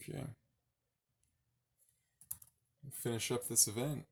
Okay. Finish up this event.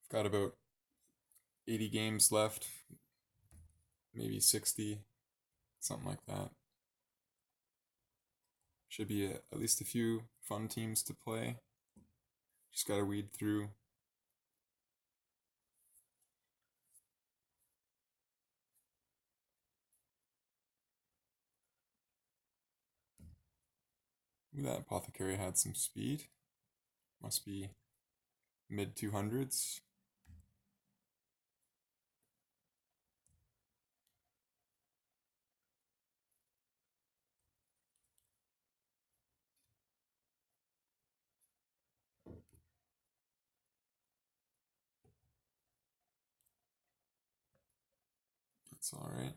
I've got about 80 games left, maybe 60, something like that. Should be at least a few fun teams to play. Just gotta weed through. Ooh, that apothecary had some speed. Must be mid 200s. That's alright.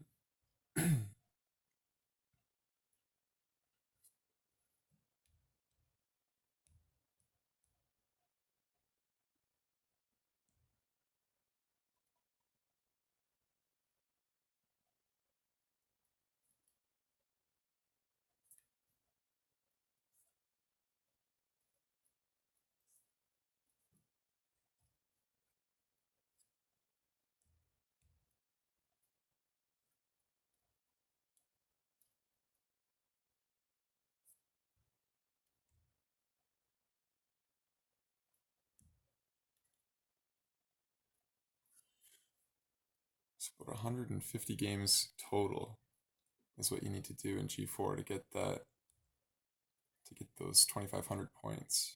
So about 150 games total is what you need to do in G4 to get those 2,500 points.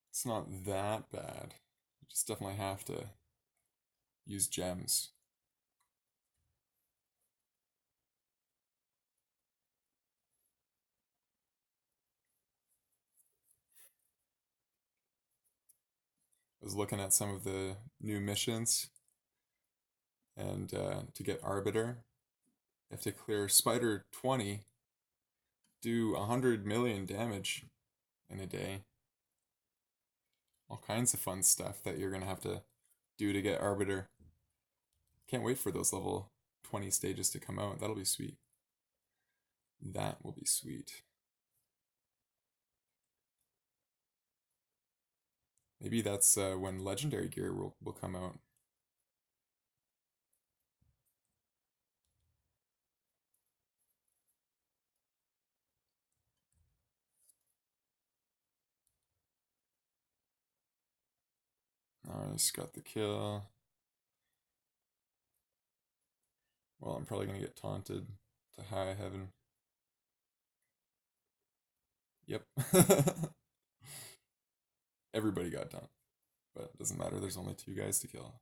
It's not that bad. You just definitely have to use gems. I was looking at some of the new missions, and to get Arbiter, you have to clear Spider 20, do 100 million damage in a day. All kinds of fun stuff that you're gonna have to do to get Arbiter. Can't wait for those level 20 stages to come out. That'll be sweet. That will be sweet. Maybe that's when Legendary gear will come out. Nice, got the kill. Well, I'm probably gonna get taunted to high heaven. Yep. Everybody got taunted. But it doesn't matter, there's only 2 guys to kill.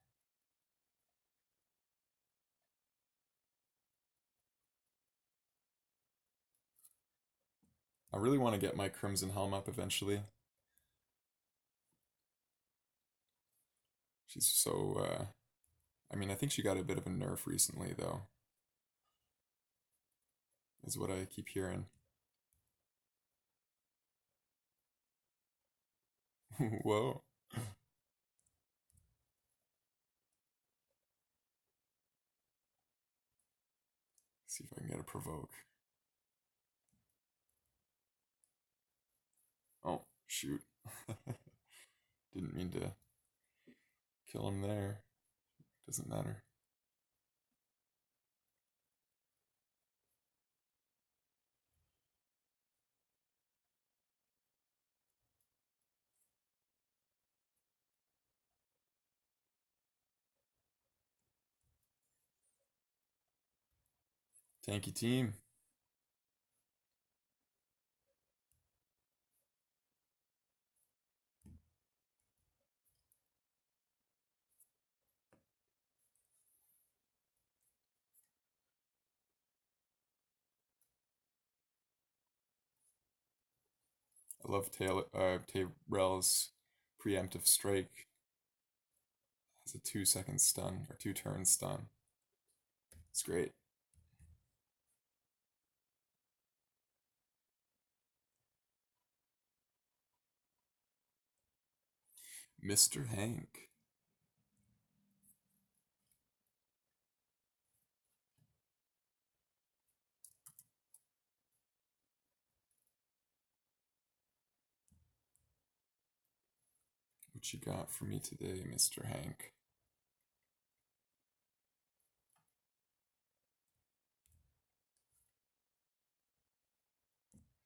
I really want to get my Crimson Helm up eventually. She's so, I mean, I think she got a bit of a nerf recently, though, is what I keep hearing. Whoa. See if I can get a provoke. Oh, shoot. Didn't mean to kill him there. Doesn't matter. Tanky team. I love Taylor's preemptive strike. It's a 2 second stun, or 2 turn stun. It's great. Mr. Hank. What you got for me today, Mr. Hank?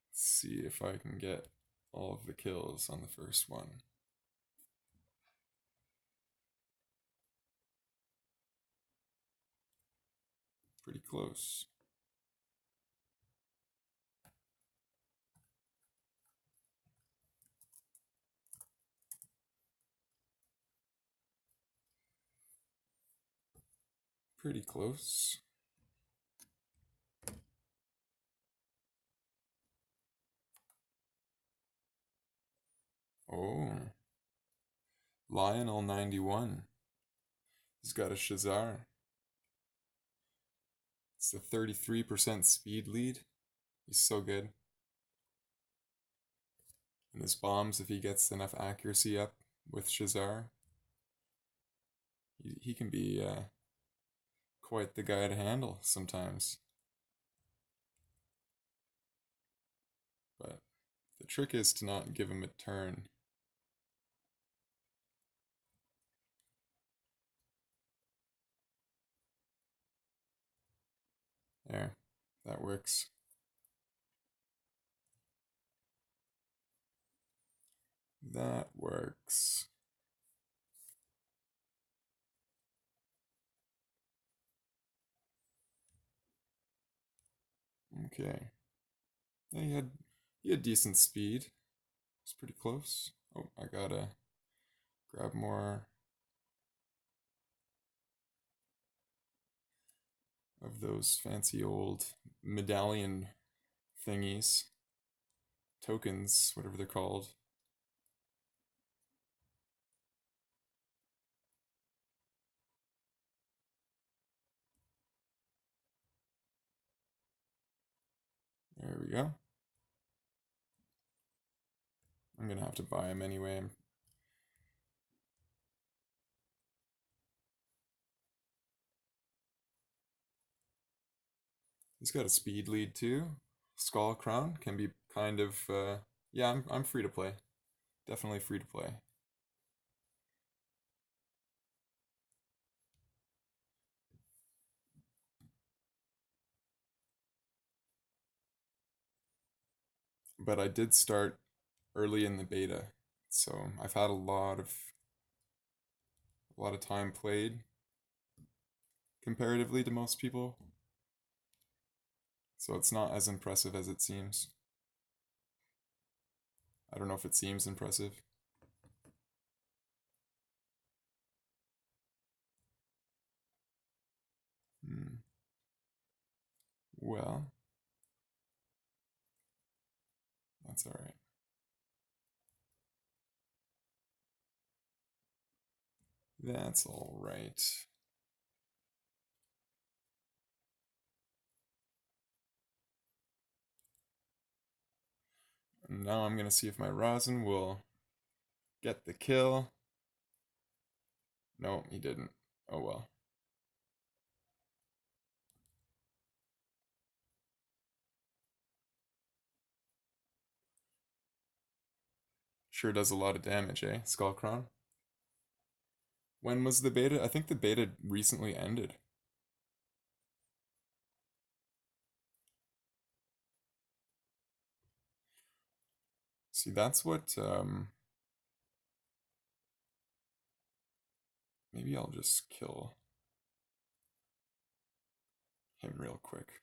Let's see if I can get all of the kills on the first one. Pretty close. Pretty close. Oh. Lionel 91. He's got a Shazar. It's a 33% speed lead. He's so good. And his bombs, if he gets enough accuracy up with Shazar, he can be quite the guy to handle sometimes. But the trick is to not give him a turn. There, that works. That works. Okay. Yeah, he had decent speed. It's pretty close. Oh, I gotta grab more of those fancy old medallion thingies. Tokens, whatever they're called. There we go. I'm gonna have to buy them anyway. He's got a speed lead too. Skull Crown can be kind of yeah, I'm free to play. Definitely free to play. But I did start early in the beta, so I've had a lot of time played comparatively to most people. So it's not as impressive as it seems. I don't know if it seems impressive. Hmm. Well, that's alright. That's alright. Now I'm gonna see if my rosin will Get the kill. No, he didn't. Oh well. Sure does a lot of damage, eh? Skullcrown. When was the beta? I think the beta recently ended. See, that's what. Maybe I'll just kill him real quick.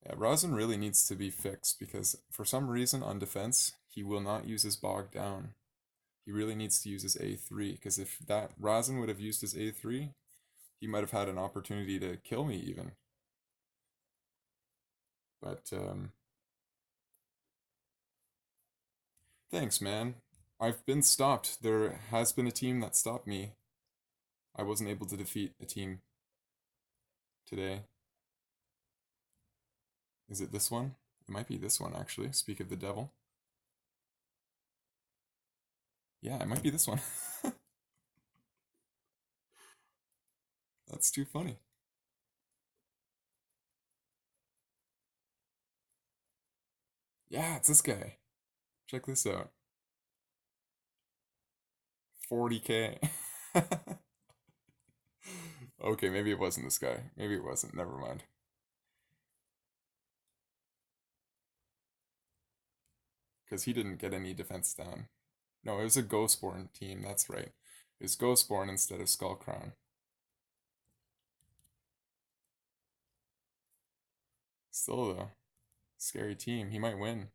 Yeah, Rosin really needs to be fixed because for some reason on defense, he will not use his bog down. He really needs to use his A3 because if that Rosin would have used his A3, he might have had an opportunity to kill me even. But thanks, man. I've been stopped. There has been a team that stopped me. I wasn't able to defeat a team today. Is it this one? It might be this one actually. Speak of the devil. Yeah, it might be this one. That's too funny. Yeah, it's this guy. Check this out. 40K. Okay, maybe it wasn't this guy. Maybe it wasn't. Never mind. Because he didn't get any defense down. No, it was a Ghostborn team. That's right. It was Ghostborn instead of Skullcrown. Still, though, scary team. He might win.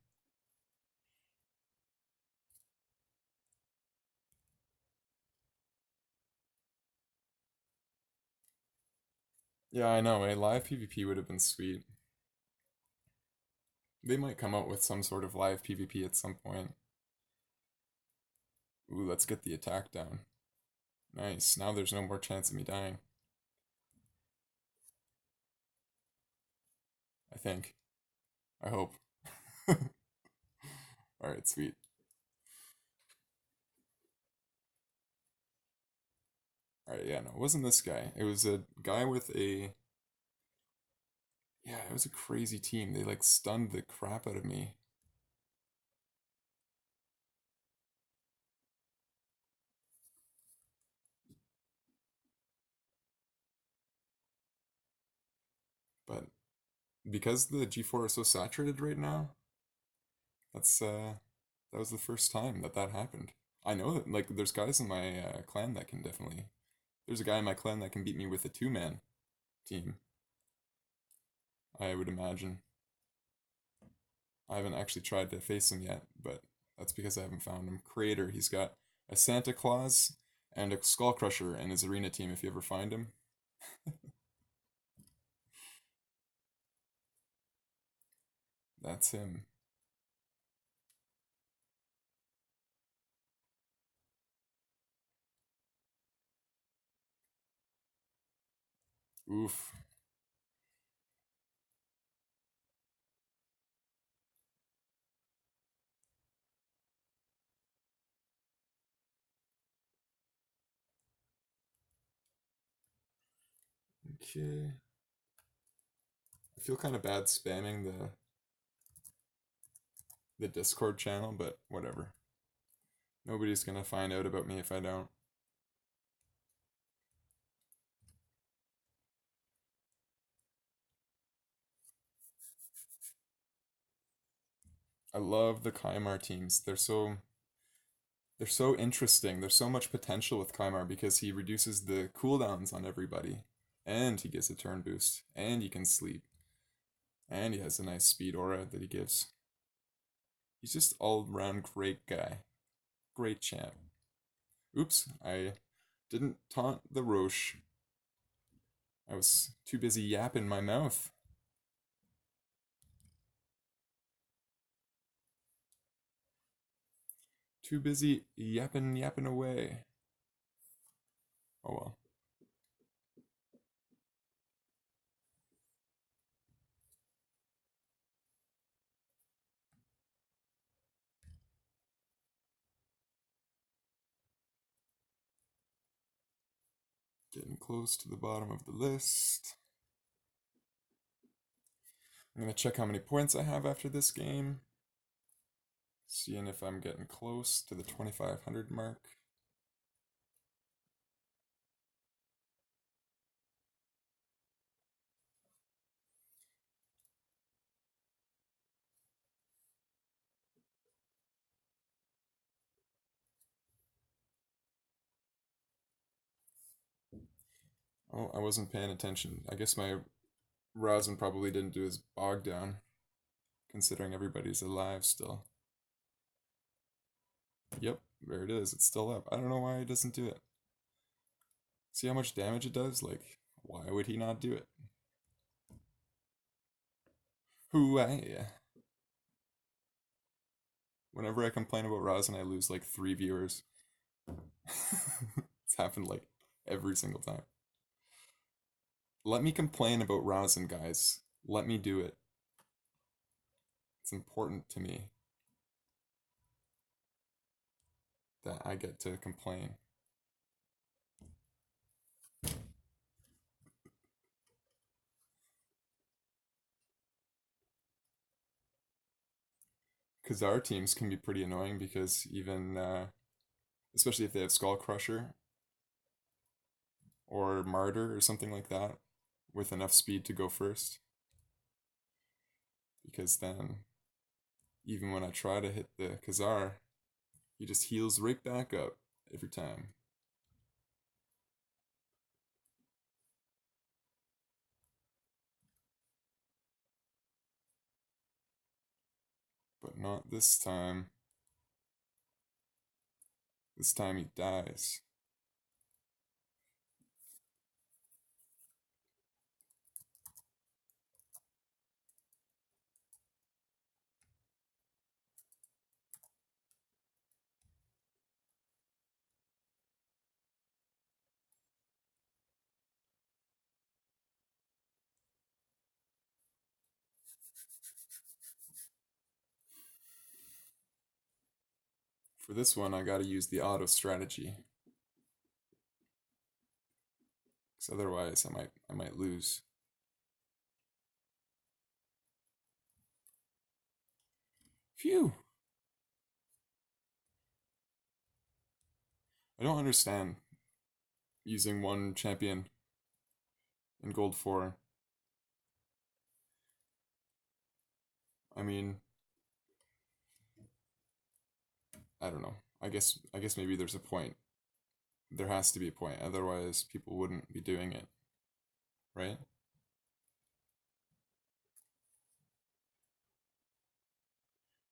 Yeah, I know. A live PvP would have been sweet. They might come out with some sort of live PvP at some point. Ooh, let's get the attack down. Nice. Now there's no more chance of me dying. I think. I hope. Alright, sweet. Alright, yeah, no, it wasn't this guy. It was a guy with a. Yeah, it was a crazy team. They like stunned the crap out of me. But because the G4 is so saturated right now, that's that was the first time that that happened. I know that like there's guys in my clan that can definitely. There's a guy in my clan that can beat me with a two-man team. I would imagine. I haven't actually tried to face him yet, but that's because I haven't found him. Creator, he's got a Santa Claus and a Skull Crusher in his arena team. If you ever find him, that's him. Oof. Okay. I feel kind of bad spamming the Discord channel, but whatever. Nobody's gonna find out about me if I don't. I love the Kaimar teams. They're so interesting. There's so much potential with Kaimar because he reduces the cooldowns on everybody. And he gets a turn boost. And he can sleep. And he has a nice speed aura that he gives. He's just all round great guy. Great champ. Oops, I didn't taunt the Roche. I was too busy yapping my mouth. Too busy yapping away. Oh well. Getting close to the bottom of the list. I'm going to check how many points I have after this game. Seeing if I'm getting close to the 2,500 mark. Oh, I wasn't paying attention. I guess my rosin probably didn't do his bog down, considering everybody's alive still. Yep, there it is. It's still up. I don't know why he doesn't do it. See how much damage it does? Like, why would he not do it? Who I? Whenever I complain about rosin, I lose like 3 viewers. It's happened like every single time. Let me complain about rosin, guys. Let me do it. It's important to me that I get to complain. Because our teams can be pretty annoying because even, especially if they have Skull Crusher or Martyr or something like that with enough speed to go first. Because then, even when I try to hit the Khazar, he just heals right back up every time. But not this time. This time he dies. For this one, I gotta use the auto strategy. Because otherwise I might lose. Phew! I don't understand using one champion in Gold 4. I mean, I don't know. I guess maybe there's a point. There has to be a point, otherwise people wouldn't be doing it, right?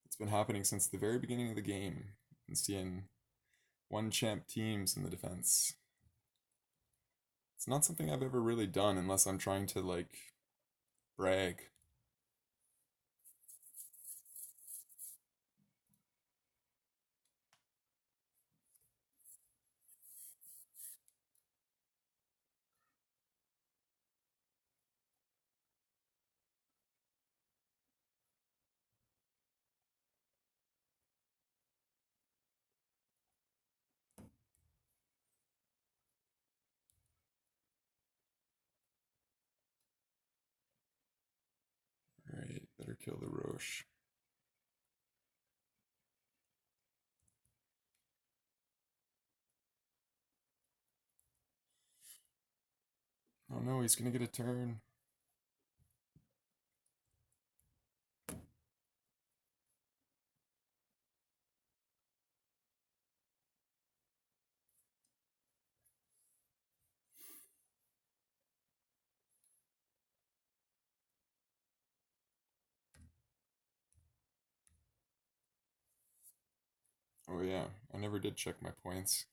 It's been happening since the very beginning of the game and seeing one champ teams in the defense. It's not something I've ever really done unless I'm trying to like brag. Alright, better kill the Roche. Oh no, he's gonna get a turn. Oh yeah, I never did check my points.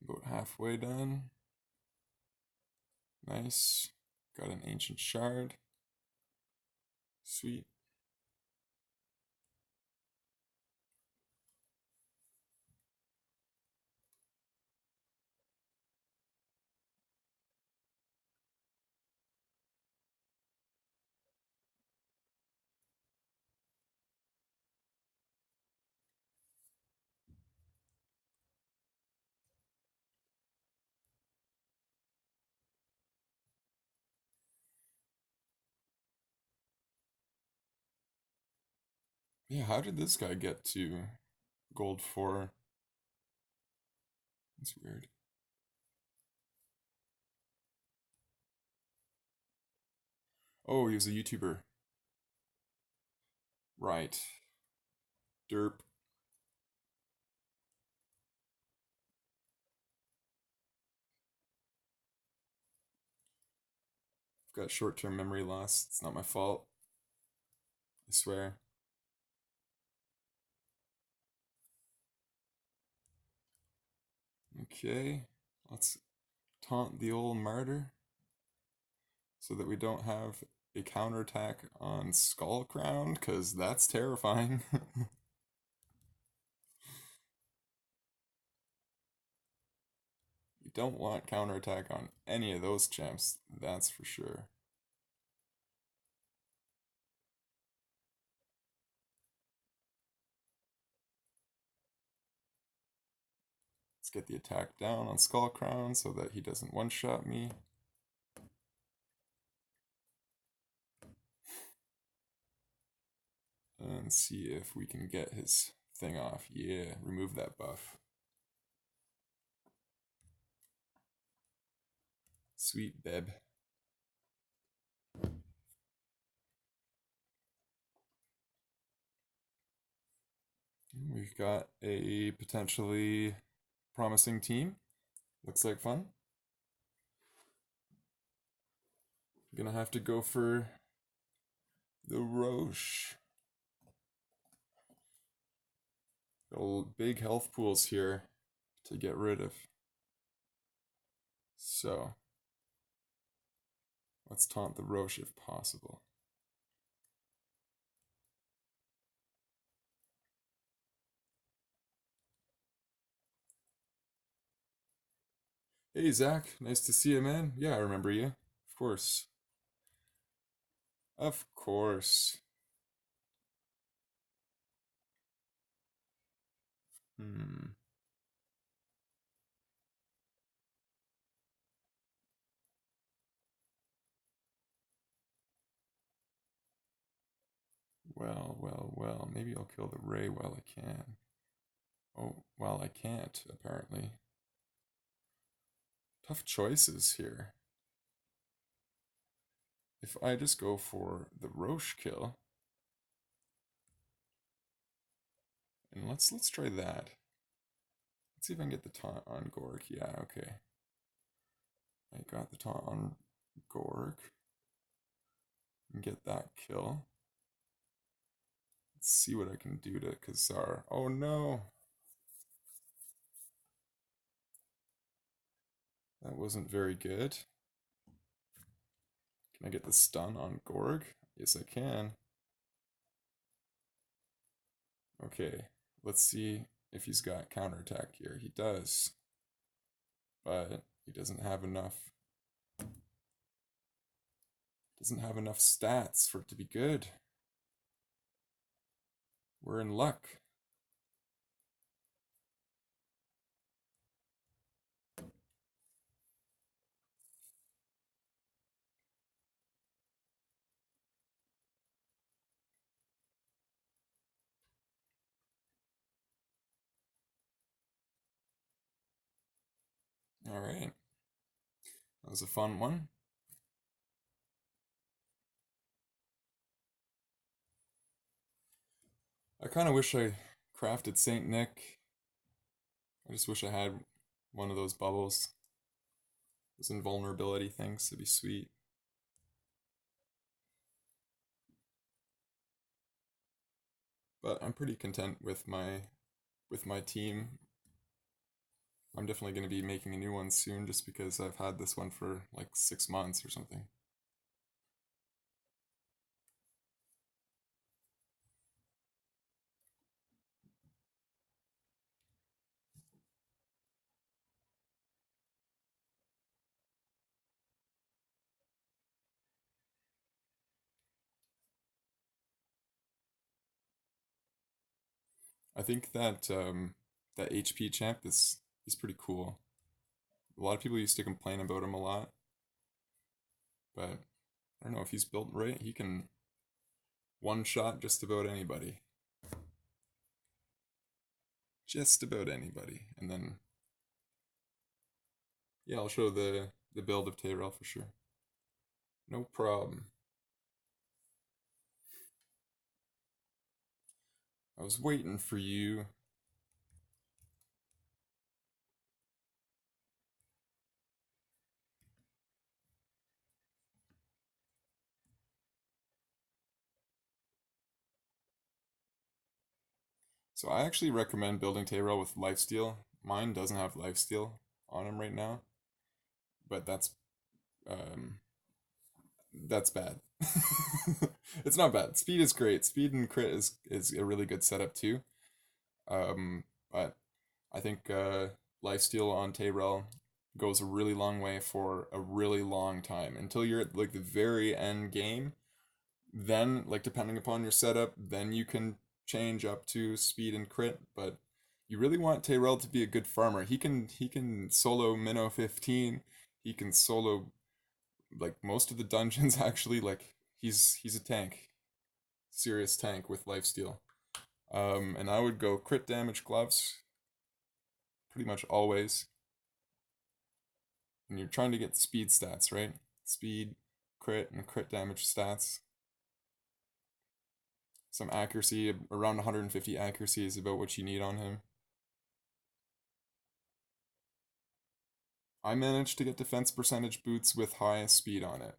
About halfway done. Nice. Got an ancient shard. Sweet. Yeah, how did this guy get to gold 4? That's weird. Oh, he was a YouTuber. Right. Derp. I've got short-term memory loss. It's not my fault. I swear. Okay. Let's taunt the old martyr so that we don't have a counterattack on Skull Crown, because that's terrifying. You don't want counterattack on any of those champs, that's for sure. Let's get the attack down on Skull Crown so that he doesn't one-shot me. And see if we can get his thing off. Yeah, remove that buff. Sweet Beb. We've got a potentially promising team. Looks like fun. Gonna have to go for the Roche. Big health pools here to get rid of. So, let's taunt the Roche if possible. Hey Zach, nice to see you, man. Yeah, I remember you. Of course. Of course. Hmm. Well, well, well. Maybe I'll kill the Ray while I can. Oh, while I can't, apparently. Tough choices here. If I just go for the Roche kill, and let's try that. Let's see if I can get the taunt on Gork. Yeah, okay. I got the taunt on Gork. And get that kill. Let's see what I can do to Khazar. Oh no! That wasn't very good. Can I get the stun on Gorg? Yes, I can. Okay, let's see if he's got counterattack here. He does, but he doesn't have enough. Doesn't have enough stats for it to be good. We're in luck. All right, that was a fun one. I kind of wish I crafted Saint Nick. I just wish I had one of those bubbles. Those invulnerability things to be sweet. But I'm pretty content with my team. I'm definitely going to be making a new one soon just because I've had this one for like 6 months or something. I think that that HP champ is he's pretty cool. A lot of people used to complain about him a lot, but I don't know if he's built right. He can one shot just about anybody. just about anybody. And then yeah, I'll show the build of Tyrell for sure. No problem. I was waiting for you. So I actually recommend building Tyrell with lifesteal. Mine doesn't have lifesteal on him right now, but um that's bad. It's not bad. Speed is great. Speed and crit is a really good setup too. But I think lifesteal on Tyrell goes a really long way for a really long time until you're at like the very end game. Then, like depending upon your setup, then you can change up to speed and crit. But you really want Tyrell to be a good farmer. He can solo minnow 15. He can solo like most of the dungeons actually. Like he's a tank, serious tank with lifesteal. And I would go crit damage gloves pretty much always. And you're trying to get speed stats, right? Speed, crit, and crit damage stats. Some accuracy, around 150 accuracy is about what you need on him. I managed to get defense percentage boots with high speed on it.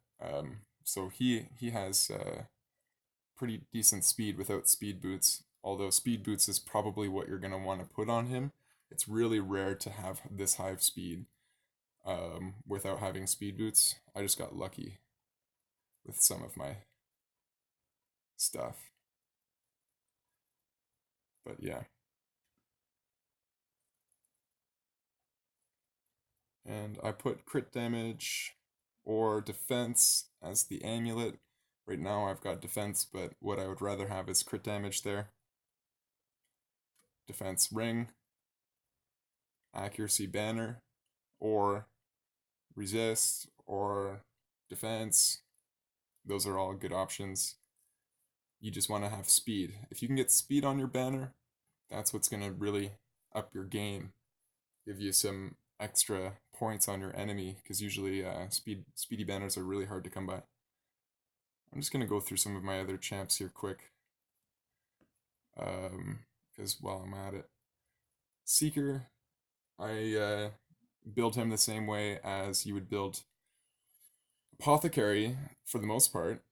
So he has pretty decent speed without speed boots. Although speed boots is probably what you're gonna want to put on him. It's really rare to have this high of speed without having speed boots. I just got lucky with some of my stuff. But yeah. And I put crit damage or defense as the amulet. Right now I've got defense, but what I would rather have is crit damage there. Defense ring, accuracy banner, or resist, or defense. Those are all good options. You just want to have speed. If you can get speed on your banner, that's what's going to really up your game. Give you some extra points on your enemy, because usually speedy banners are really hard to come by. I'm just going to go through some of my other champs here quick, because while I'm at it. Seeker, I build him the same way as you would build Apothecary for the most part.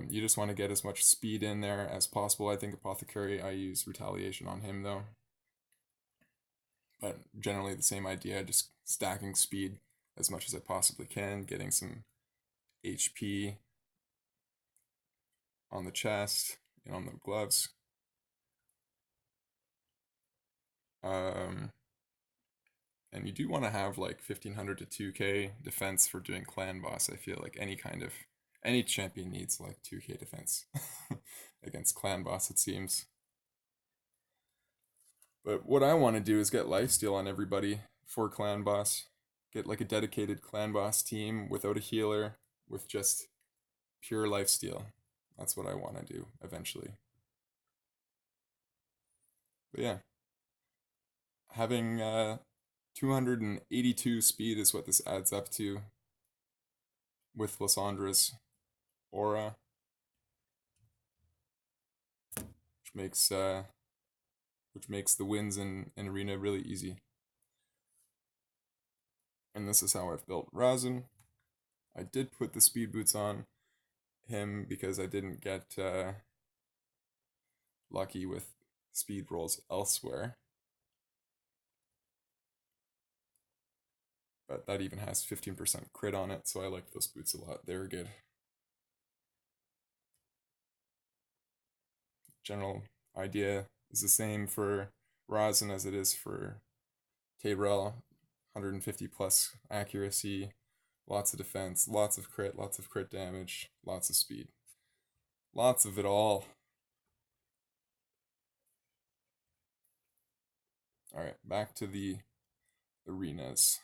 You just want to get as much speed in there as possible. I think Apothecary, I use Retaliation on him though. But generally the same idea, just stacking speed as much as I possibly can, getting some HP on the chest and on the gloves. Um, and you do want to have like 1500 to 2k defense for doing clan boss. I feel like any champion needs like 2k defense against clan boss, it seems. But what I want to do is get lifesteal on everybody for clan boss. Get like a dedicated clan boss team without a healer, with just pure lifesteal. That's what I want to do eventually. But yeah, having 282 speed is what this adds up to with Lyssandra's aura, which makes the wins in arena really easy. And this is how I've built Razin. I did put the speed boots on him because I didn't get lucky with speed rolls elsewhere. But that even has 15% crit on it, so I like those boots a lot. They're good. General idea is the same for Razin as it is for Tyrell. 150 plus accuracy, lots of defense, lots of crit damage, lots of speed. Lots of it all. Alright, back to the arenas.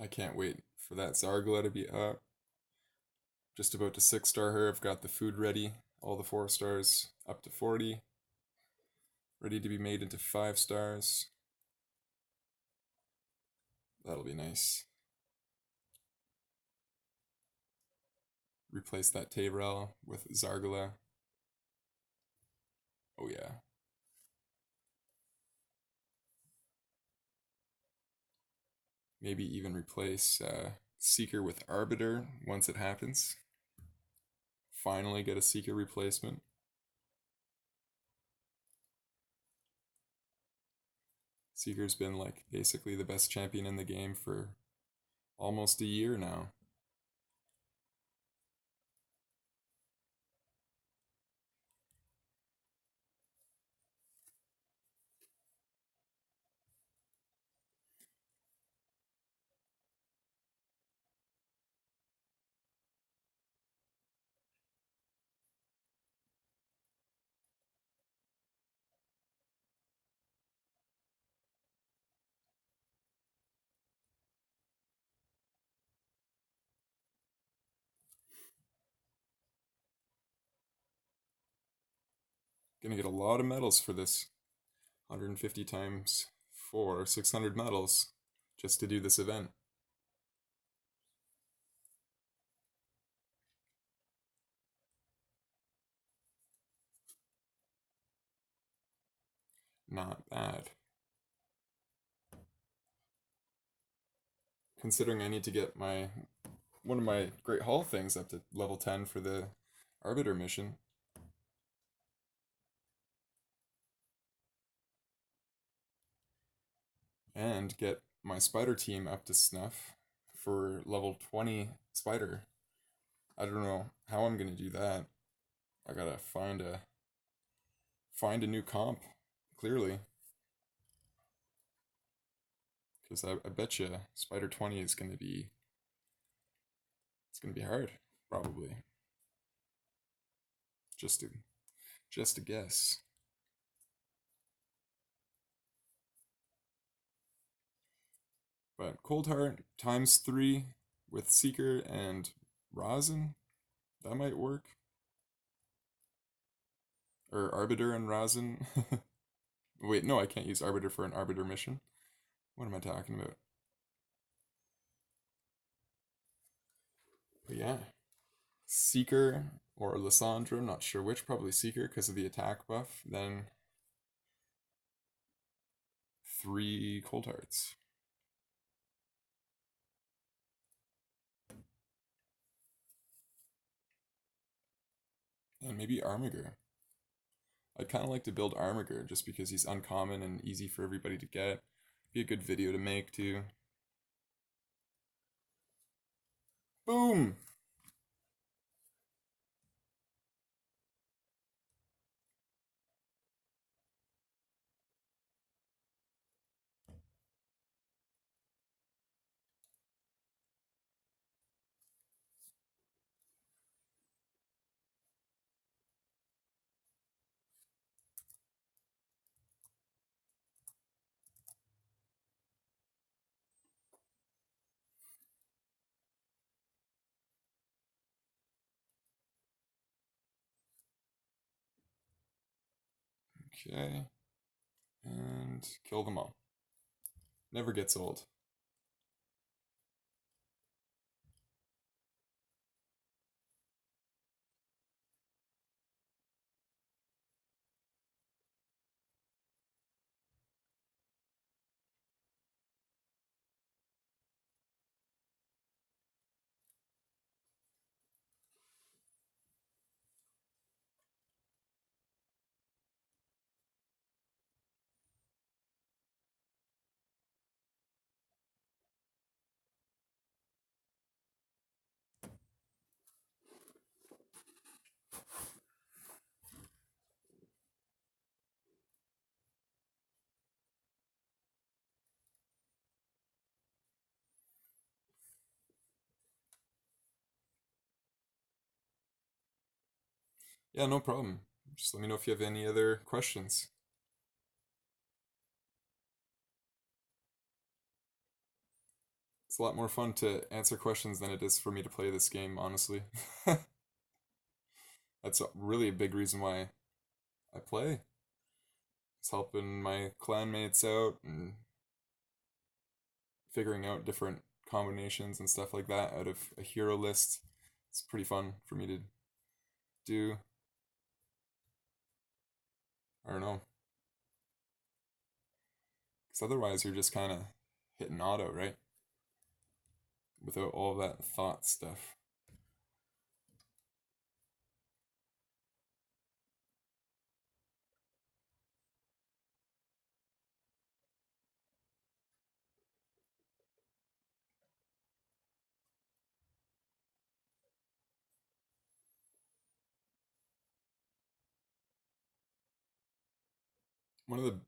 I can't wait for that Zargala to be up. Just about to 6-star her. I've got the food ready. All the 4 stars up to 40. Ready to be made into 5 stars. That'll be nice. Replace that Tayrel with Zargala. Oh yeah. Maybe even replace Seeker with Arbiter once it happens. Finally get a Seeker replacement. Seeker's been like basically the best champion in the game for almost a year now. Gonna get a lot of medals for this. 150 times 4, 600 medals just to do this event. Not bad. Considering I need to get my one of my Great Hall things up to level 10 for the Arbiter mission. And get my spider team up to snuff for level 20 spider. I don't know how I'm gonna do that. I gotta find a new comp, clearly. Because I bet you Spider 20 is gonna be hard, probably. Just to just a guess. But Cold Heart times 3 with Seeker and Rosin, that might work. Or Arbiter and Rosin. Wait, no, I can't use Arbiter for an Arbiter mission. What am I talking about? But yeah, Seeker or Lissandra, I'm not sure which, probably Seeker because of the attack buff. Then 3 Cold Hearts. And maybe Armiger. I'd kind of like to build Armiger just because he's uncommon and easy for everybody to get. Be a good video to make too. Boom! Okay. And kill them all. Never gets old. Yeah, no problem. Just let me know if you have any other questions. It's a lot more fun to answer questions than it is for me to play this game, honestly. That's really a big reason why I play. It's helping my clanmates out and figuring out different combinations and stuff like that out of a hero list. It's pretty fun for me to do. I don't know. Because otherwise, you're just kind of hitting auto, right? Without all that thought stuff. One of the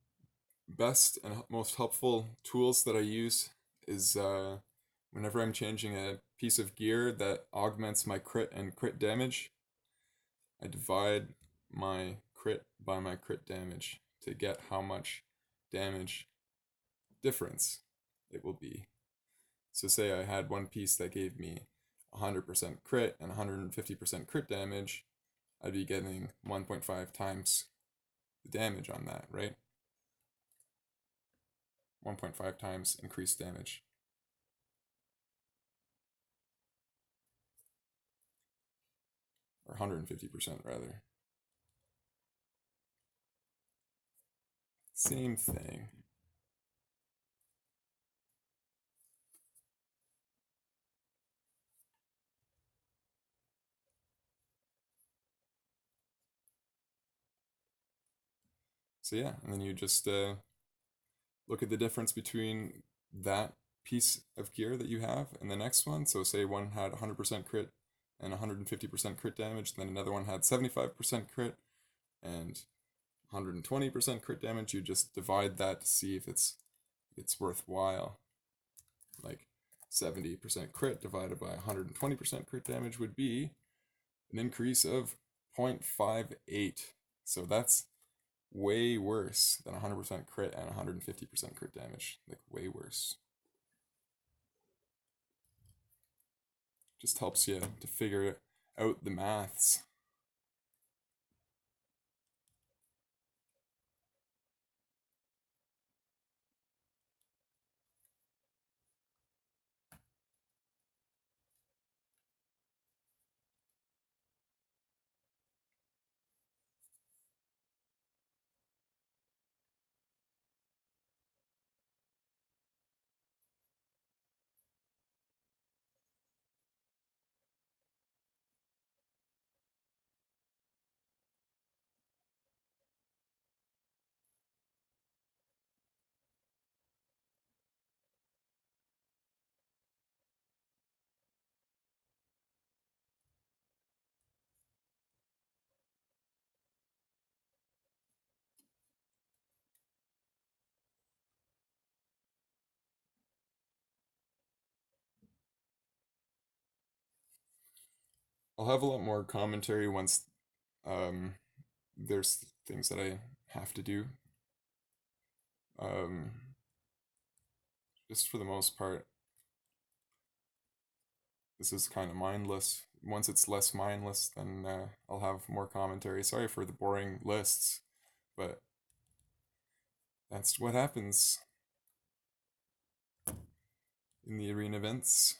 best and most helpful tools that I use is whenever I'm changing a piece of gear that augments my crit and crit damage, I divide my crit by my crit damage to get how much damage difference it will be. So, say I had one piece that gave me 100% crit and 150% crit damage, I'd be getting 1.5 times the damage on that, right? 1.5 times increased damage, or 150% rather. Same thing. So yeah, and then you just look at the difference between that piece of gear that you have and the next one. So say one had 100% crit and 150% crit damage, then another one had 75% crit and 120% crit damage. You just divide that to see if it's worthwhile. Like 70% crit divided by 120% crit damage would be an increase of 0.58. So that's way worse than 100% crit and 150% crit damage. Like, way worse. Just helps you to figure out the maths. I'll have a lot more commentary once um, there's things that I have to do. Um, just for the most part, this is kind of mindless. Once it's less mindless, then I'll have more commentary. Sorry for the boring lists, but that's what happens in the arena events.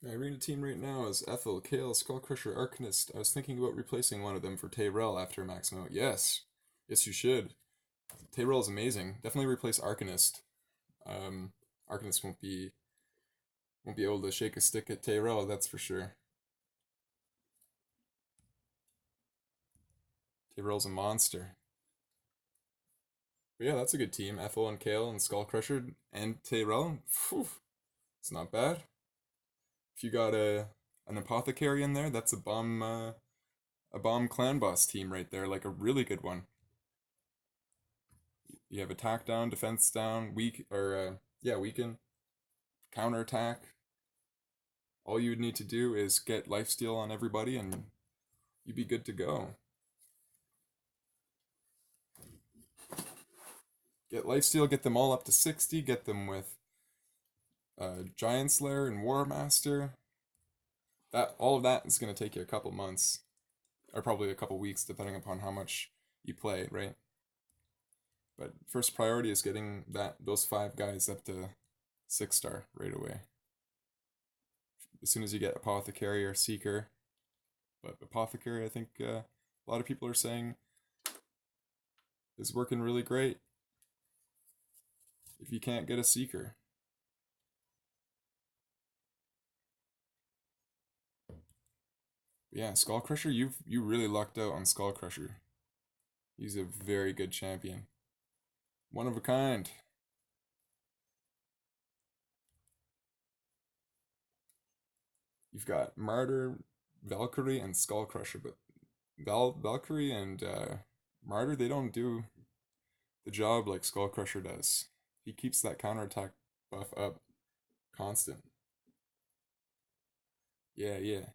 My arena team right now is Ethel, Kale, Skullcrusher, Arcanist. I was thinking about replacing one of them for Tayrell after maxing out. Yes. Yes, you should. Tayrell is amazing. Definitely replace Arcanist. Arcanist won't be able to shake a stick at Tayrell, that's for sure. K-Roll's a monster. But yeah, that's a good team. Ethel and Kale and Skullcrusher and Tyrell. It's not bad. If you got an apothecary in there, that's a bomb clan boss team right there, like a really good one. You have attack down, defense down, weak or yeah, weaken, counter attack. All you would need to do is get lifesteal on everybody, and you'd be good to go. Get lifesteal, get them all up to 60, get them with Giant Slayer and War Master. That all of that is going to take you a couple months, or probably a couple weeks, depending upon how much you play, right? But first priority is getting those 5 guys up to 6 star right away. As soon as you get Apothecary or Seeker, but Apothecary, I think a lot of people are saying is working really great. If you can't get a Seeker, yeah, Skullcrusher, you really lucked out on Skullcrusher. He's a very good champion, one of a kind. You've got Martyr, Valkyrie, and Skullcrusher, but Valkyrie and Martyr, they don't do the job like Skullcrusher does. He keeps that counterattack buff up constant. Yeah, yeah.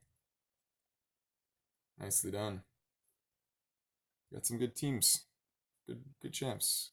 Nicely done. Got some good teams. Good champs.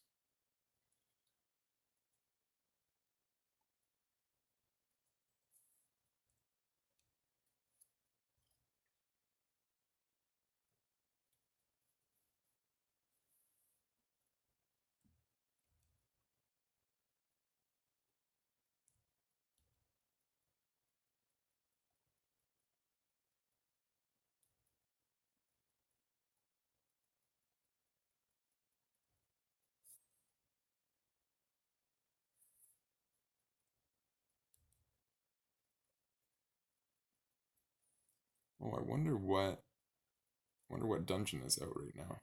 Oh, I wonder what dungeon is out right now.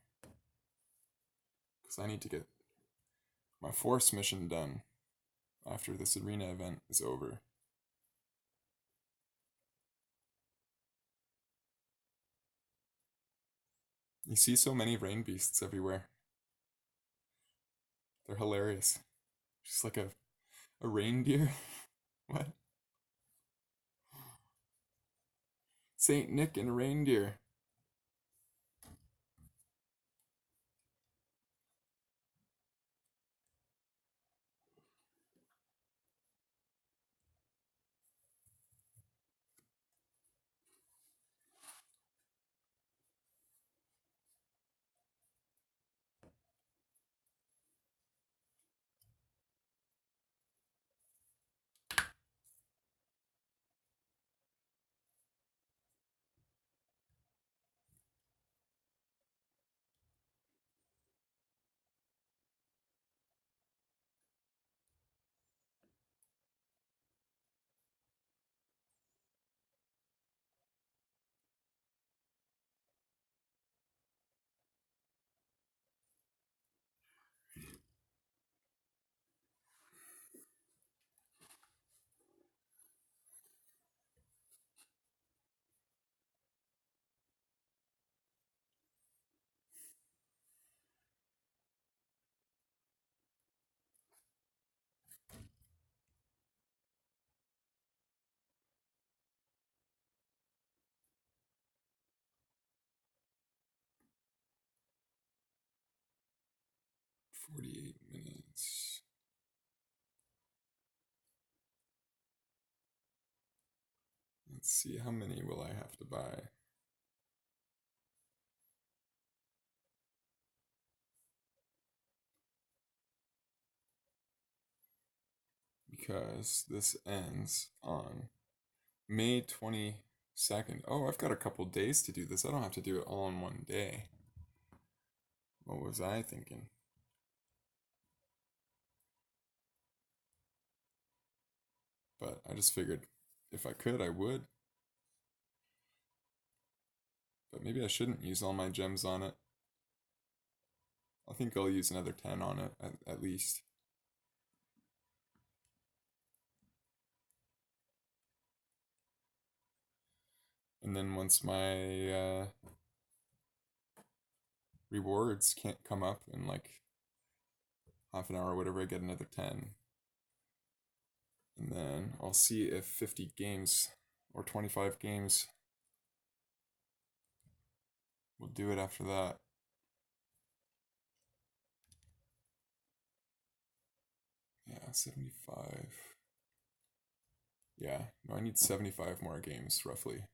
Because I need to get my force mission done after this arena event is over. You see so many rain beasts everywhere. They're hilarious. Just like a reindeer. What? Saint Nick and a reindeer. '48 minutes. Let's see, how many will I have to buy? Because this ends on May 22nd. Oh, I've got a couple days to do this. I don't have to do it all in one day. What was I thinking? But I just figured if I could, I would. But maybe I shouldn't use all my gems on it. I think I'll use another 10 on it at least. And then once my rewards can't come up in like half an hour or whatever, I get another 10. And then I'll see if 50 games or 25 games will do it after that. Yeah, 75. Yeah, no, I need 75 more games roughly.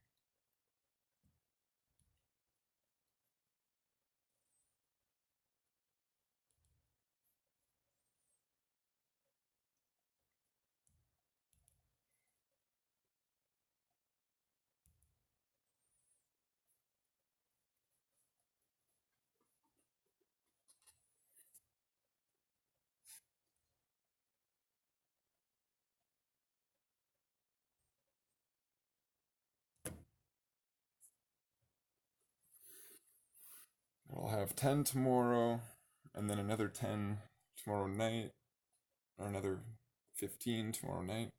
I'll have 10 tomorrow, and then another 10 tomorrow night, or another 15 tomorrow night.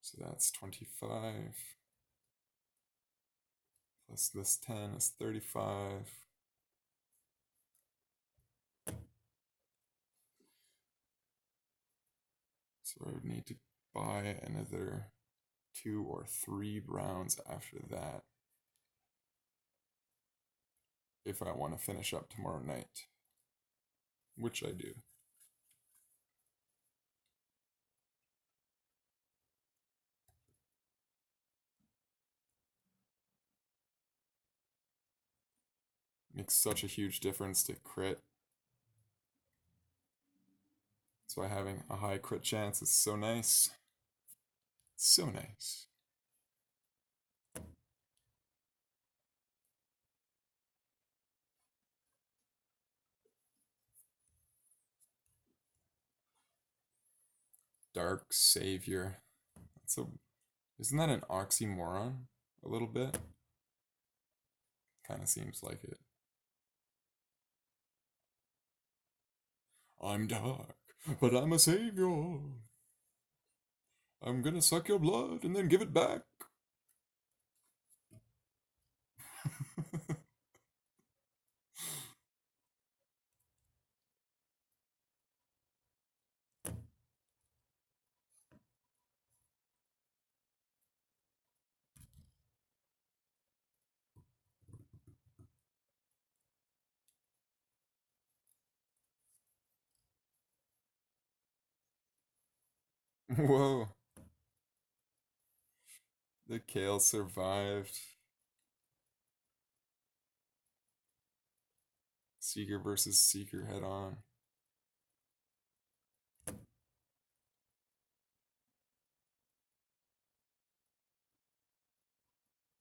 So that's 25. Plus this 10 is 35. So I would need to buy another 2 or 3 rounds after that if I want to finish up tomorrow night, which I do. Makes such a huge difference to crit. That's why having a high crit chance is so nice. So nice. Dark Savior. That's a, isn't that an oxymoron? A little bit? Kind of seems like it. I'm dark, but I'm a savior. I'm gonna suck your blood and then give it back. Whoa. The Kale survived. Seeker versus Seeker head on.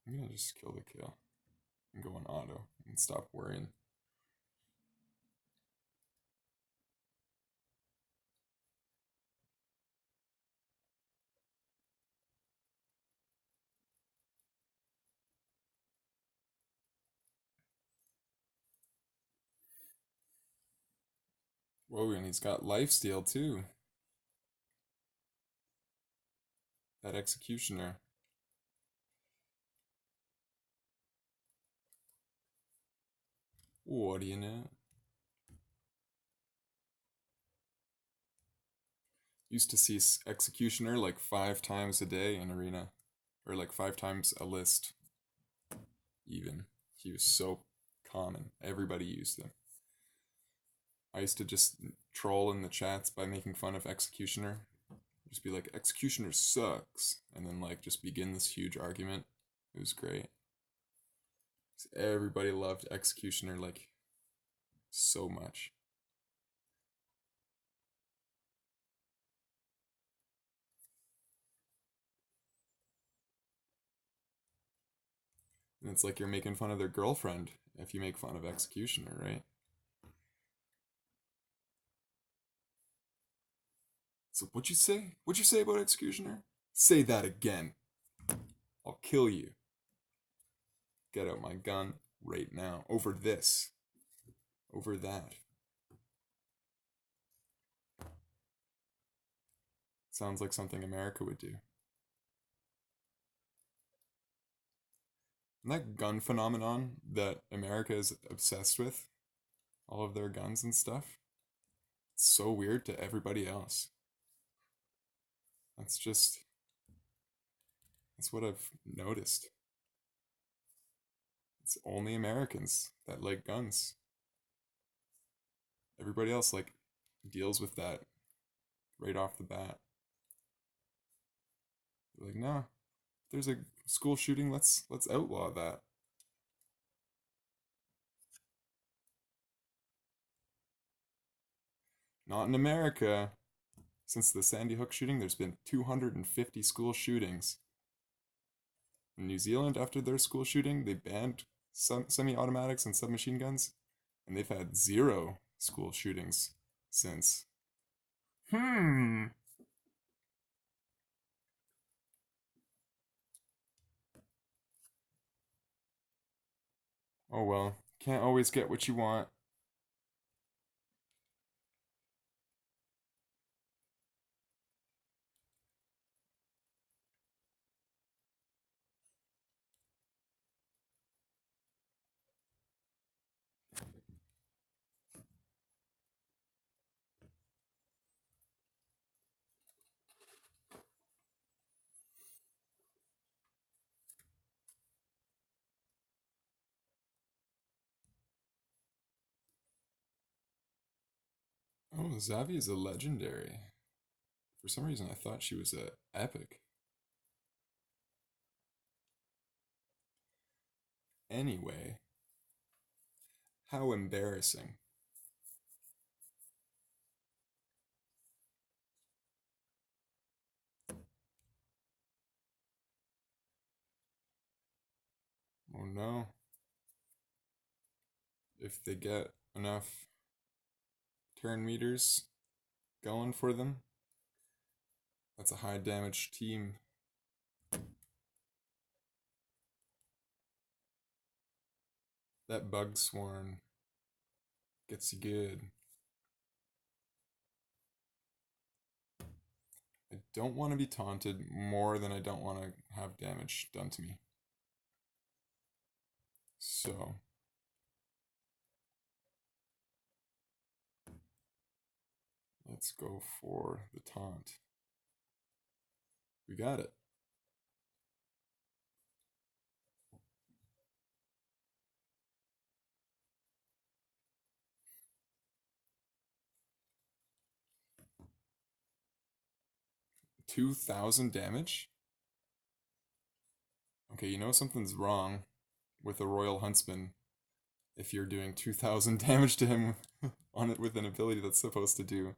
I'm gonna just kill the Kale and go on auto and stop worrying. Whoa, and he's got lifesteal too. That Executioner. What do you know? Used to see Executioner like 5 times a day in Arena. Or like 5 times a list, even. He was so common. Everybody used him. I used to just troll in the chats by making fun of Executioner. Just be like, Executioner sucks. And then like just begin this huge argument. It was great. Everybody loved Executioner like so much. And it's like you're making fun of their girlfriend if you make fun of Executioner, right? So what'd you say? What'd you say about Executioner? Say that again. I'll kill you. Get out my gun right now. Over this. over that. Sounds like something America would do. And that gun phenomenon that America is obsessed with, all of their guns and stuff, it's so weird to everybody else. That's just, that's what I've noticed. It's only Americans that like guns. Everybody else, like, deals with that right off the bat. They're like, no, there's a school shooting, let's outlaw that. Not in America. Since the Sandy Hook shooting, there's been 250 school shootings. In New Zealand, after their school shooting, they banned semi-automatics and submachine guns, and they've had zero school shootings since. Hmm. Oh well, can't always get what you want. Oh, Zavi is a legendary. For some reason, I thought she was a epic. Anyway, how embarrassing. Oh no. If they get enough turn meters going for them, that's a high damage team. That bug swarm gets you good. I don't want to be taunted more than I don't want to have damage done to me. So, let's go for the taunt. We got it. $2,000 damage? Okay, you know something's wrong with a Royal Huntsman if you're doing 2,000 damage to him on it with an ability that's supposed to do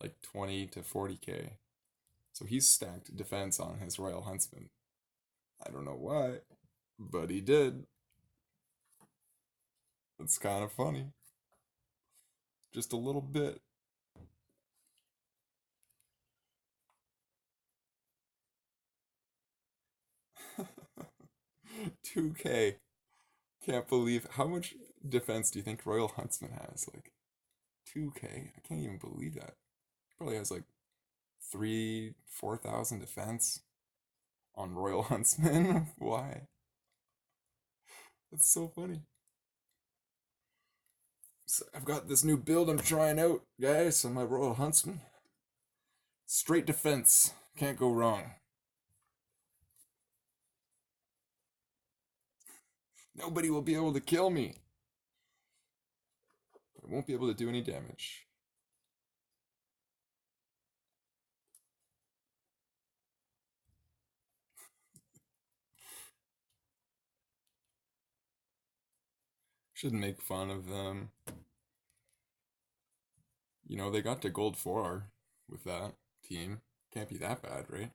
like 20 to 40k. So he's stacked defense on his Royal Huntsman. I don't know why, but he did. It's kind of funny. Just a little bit. 2k. Can't believe how much defense do you think Royal Huntsman has? Like 2k? I can't even believe that. He probably has like 4,000 defense on Royal Huntsman. Why? That's so funny. So I've got this new build I'm trying out, guys, on my Royal Huntsman. Straight defense. Can't go wrong. Nobody will be able to kill me. I won't be able to do any damage. Shouldn't make fun of them. You know, they got to gold 4 with that team. Can't be that bad, right?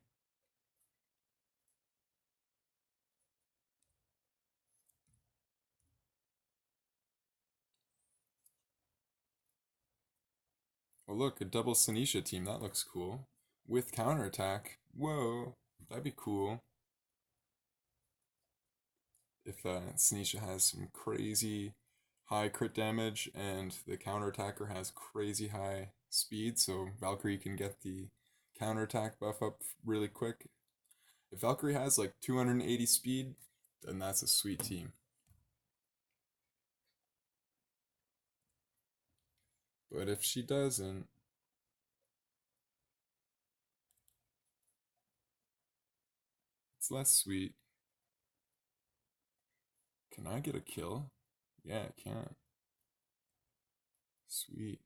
Oh, look, a double Sinisha team. That looks cool. With counterattack. Whoa, that'd be cool. If Sinisha has some crazy high crit damage, and the counterattacker has crazy high speed, so Valkyrie can get the counterattack buff up really quick. If Valkyrie has like 280 speed, then that's a sweet team. But if she doesn't, it's less sweet. Can I get a kill? Yeah, I can. Sweet.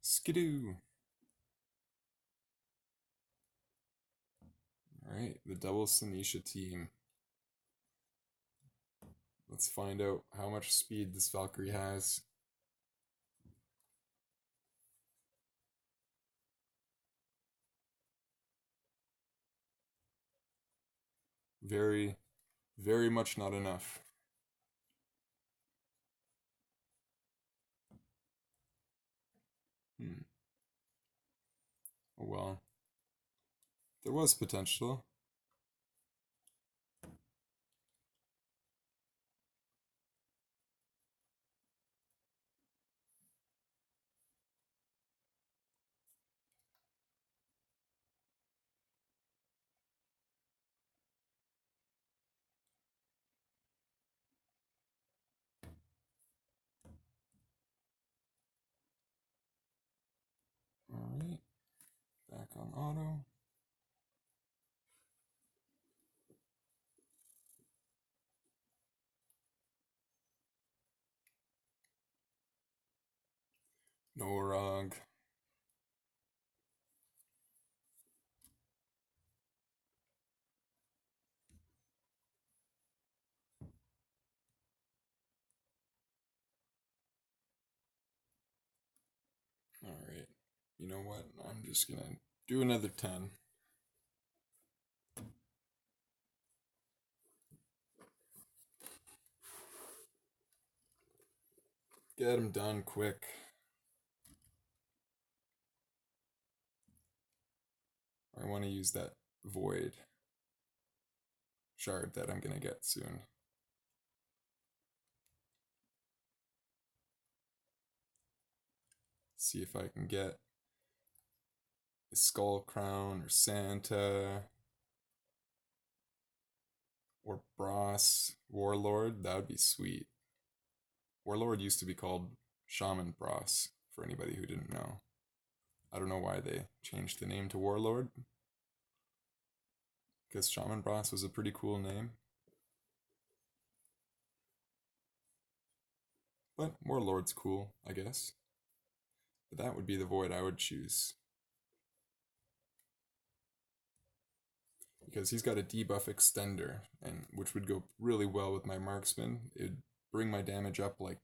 Skidoo. Alright, the double Sinisha team. Let's find out how much speed this Valkyrie has. Very, very much not enough. Hmm. Oh well. There was potential. Alright, back on auto. No rug. Alright, you know what? I'm just gonna do another 10. Get him done quick. I want to use that void shard that I'm gonna get soon. See if I can get a Skull Crown or Santa or Bros Warlord. That would be sweet. Warlord used to be called Shaman Bros, for anybody who didn't know. I don't know why they changed the name to Warlord, because Shaman Bros was a pretty cool name. But Warlord's cool, I guess. But that would be the void I would choose. Because he's got a debuff extender, and which would go really well with my marksman. It'd bring my damage up like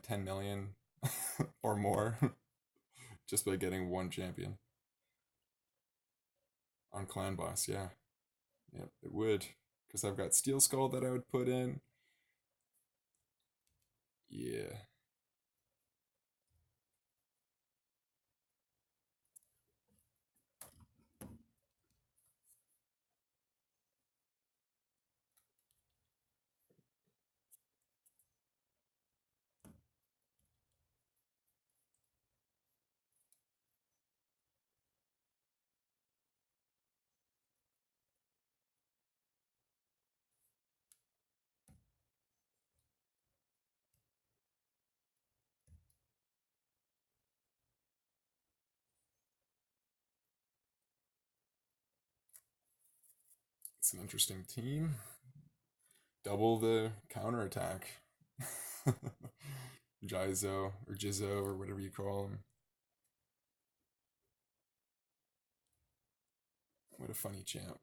10 million or more just by getting one champion on clan boss. Yeah, yep, it would. Because I've got Steel Skull that I would put in. Yeah. It's an interesting team. Double the counterattack. Jizo or Jizzo or whatever you call him. What a funny champ.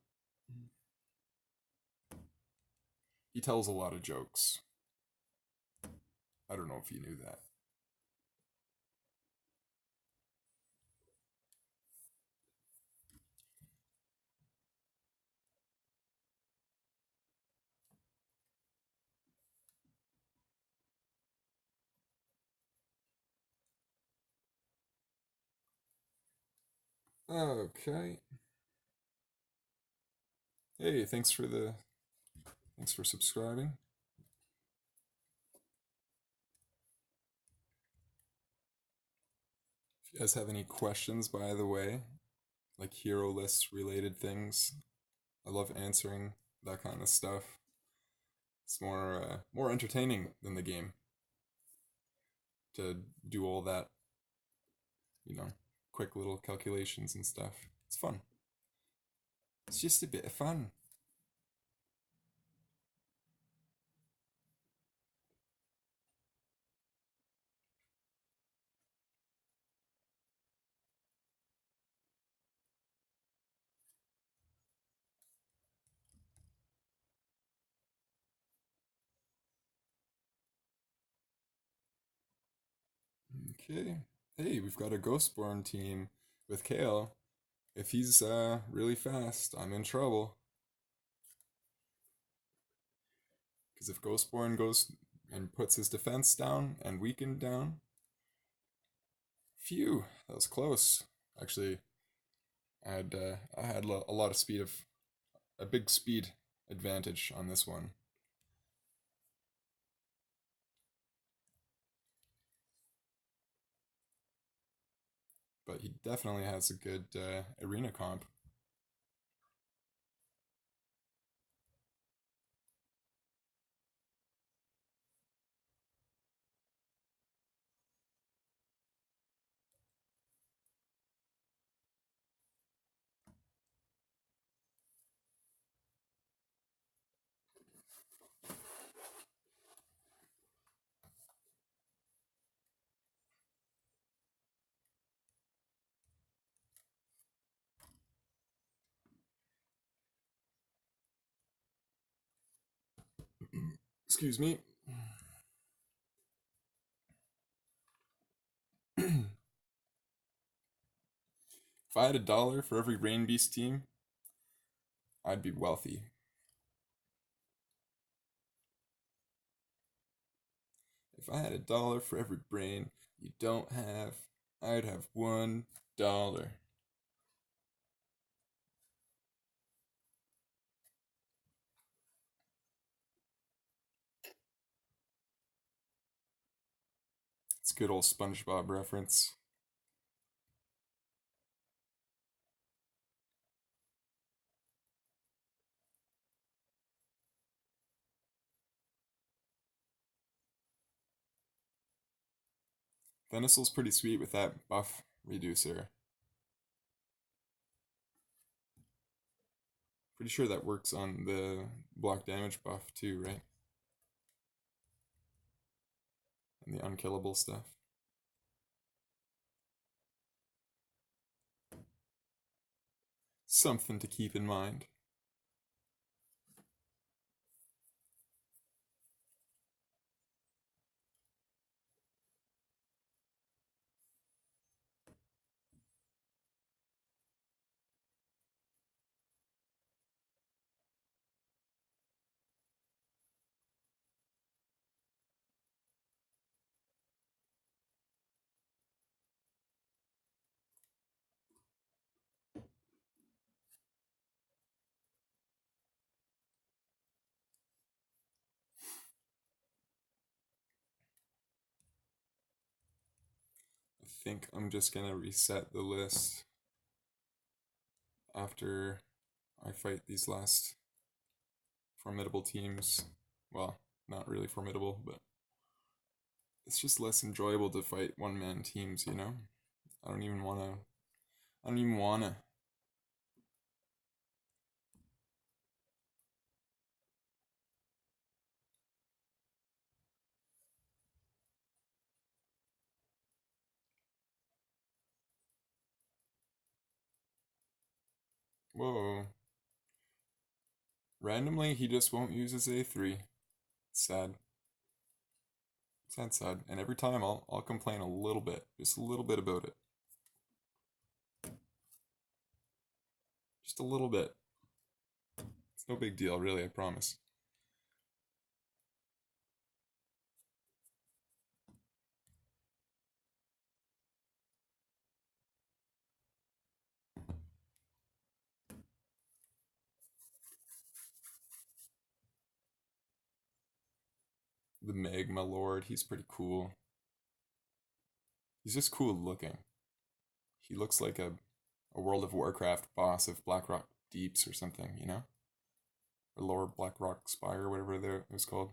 He tells a lot of jokes. I don't know if you knew that. Okay. Hey, thanks for subscribing. If you guys have any questions, by the way, like hero list related things, I love answering that kind of stuff. It's more entertaining than the game to do all that, you know, quick little calculations and stuff. It's fun. It's just a bit of fun. Okay. Hey, we've got a Ghostborn team with Kale. If he's really fast, I'm in trouble. Because if Ghostborn goes and puts his defense down and weakened down, phew, that was close. Actually, I had a lot of speed of a big speed advantage on this one, but he definitely has a good arena comp. Excuse me. If I had $1 for every Rain Beast team, I'd be wealthy. If I had $1 for every brain you don't have, I'd have $1. It's a good old SpongeBob reference. Venusel's pretty sweet with that buff reducer. Pretty sure that works on the block damage buff too, right? And the unkillable stuff. Something to keep in mind. I think I'm just gonna reset the list after I fight these last formidable teams. Well, not really formidable, but it's just less enjoyable to fight one man teams, you know? I don't even wanna. I don't even wanna. Whoa. Randomly, he just won't use his A3. Sad. Sad, sad. And every time I'll complain a little bit. Just a little bit about it. Just a little bit. It's no big deal, really, I promise. The Magma Lord, he's pretty cool. He's just cool looking. He looks like a World of Warcraft boss of Blackrock Deeps or something, you know? Or Lord Blackrock Spire, whatever it was called.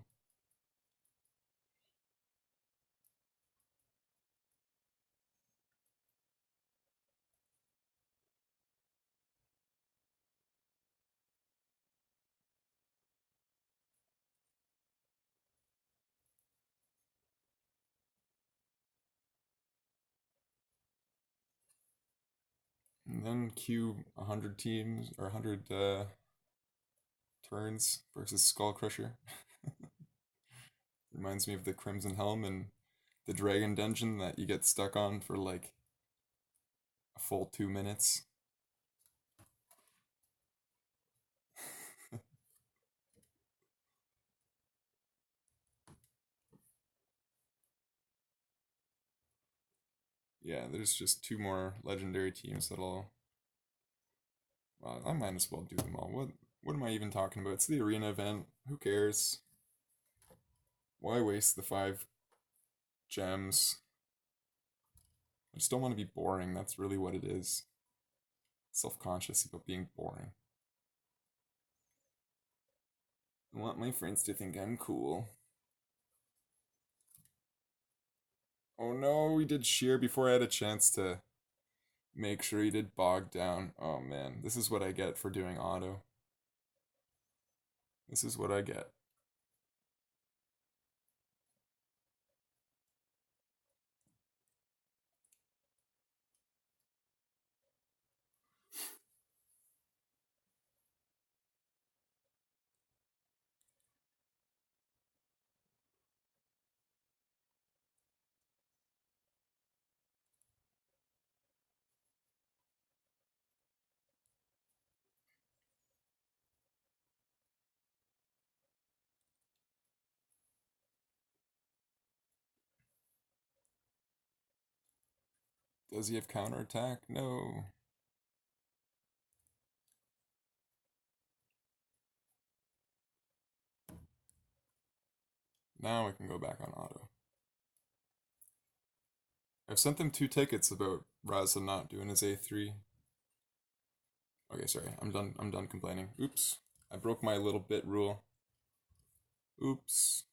And then queue 100 teams, or 100 turns versus Skull Crusher. Reminds me of the Crimson Helm and the Dragon Dungeon that you get stuck on for like a full 2 minutes. Yeah, there's just two more legendary teams that'll. Well, I might as well do them all. What am I even talking about? It's the arena event. Who cares? Why waste the 5 gems? I just don't want to be boring. That's really what it is. Self-conscious about being boring. I want my friends to think I'm cool. Oh no, we did sheer before I had a chance to make sure he did bog down. Oh man, this is what I get for doing auto. This is what I get. Does he have counterattack? No. Now we can go back on auto. I've sent them 2 tickets about Raza not doing his A3. Okay, sorry. I'm done complaining. Oops. I broke my little bit rule. Oops.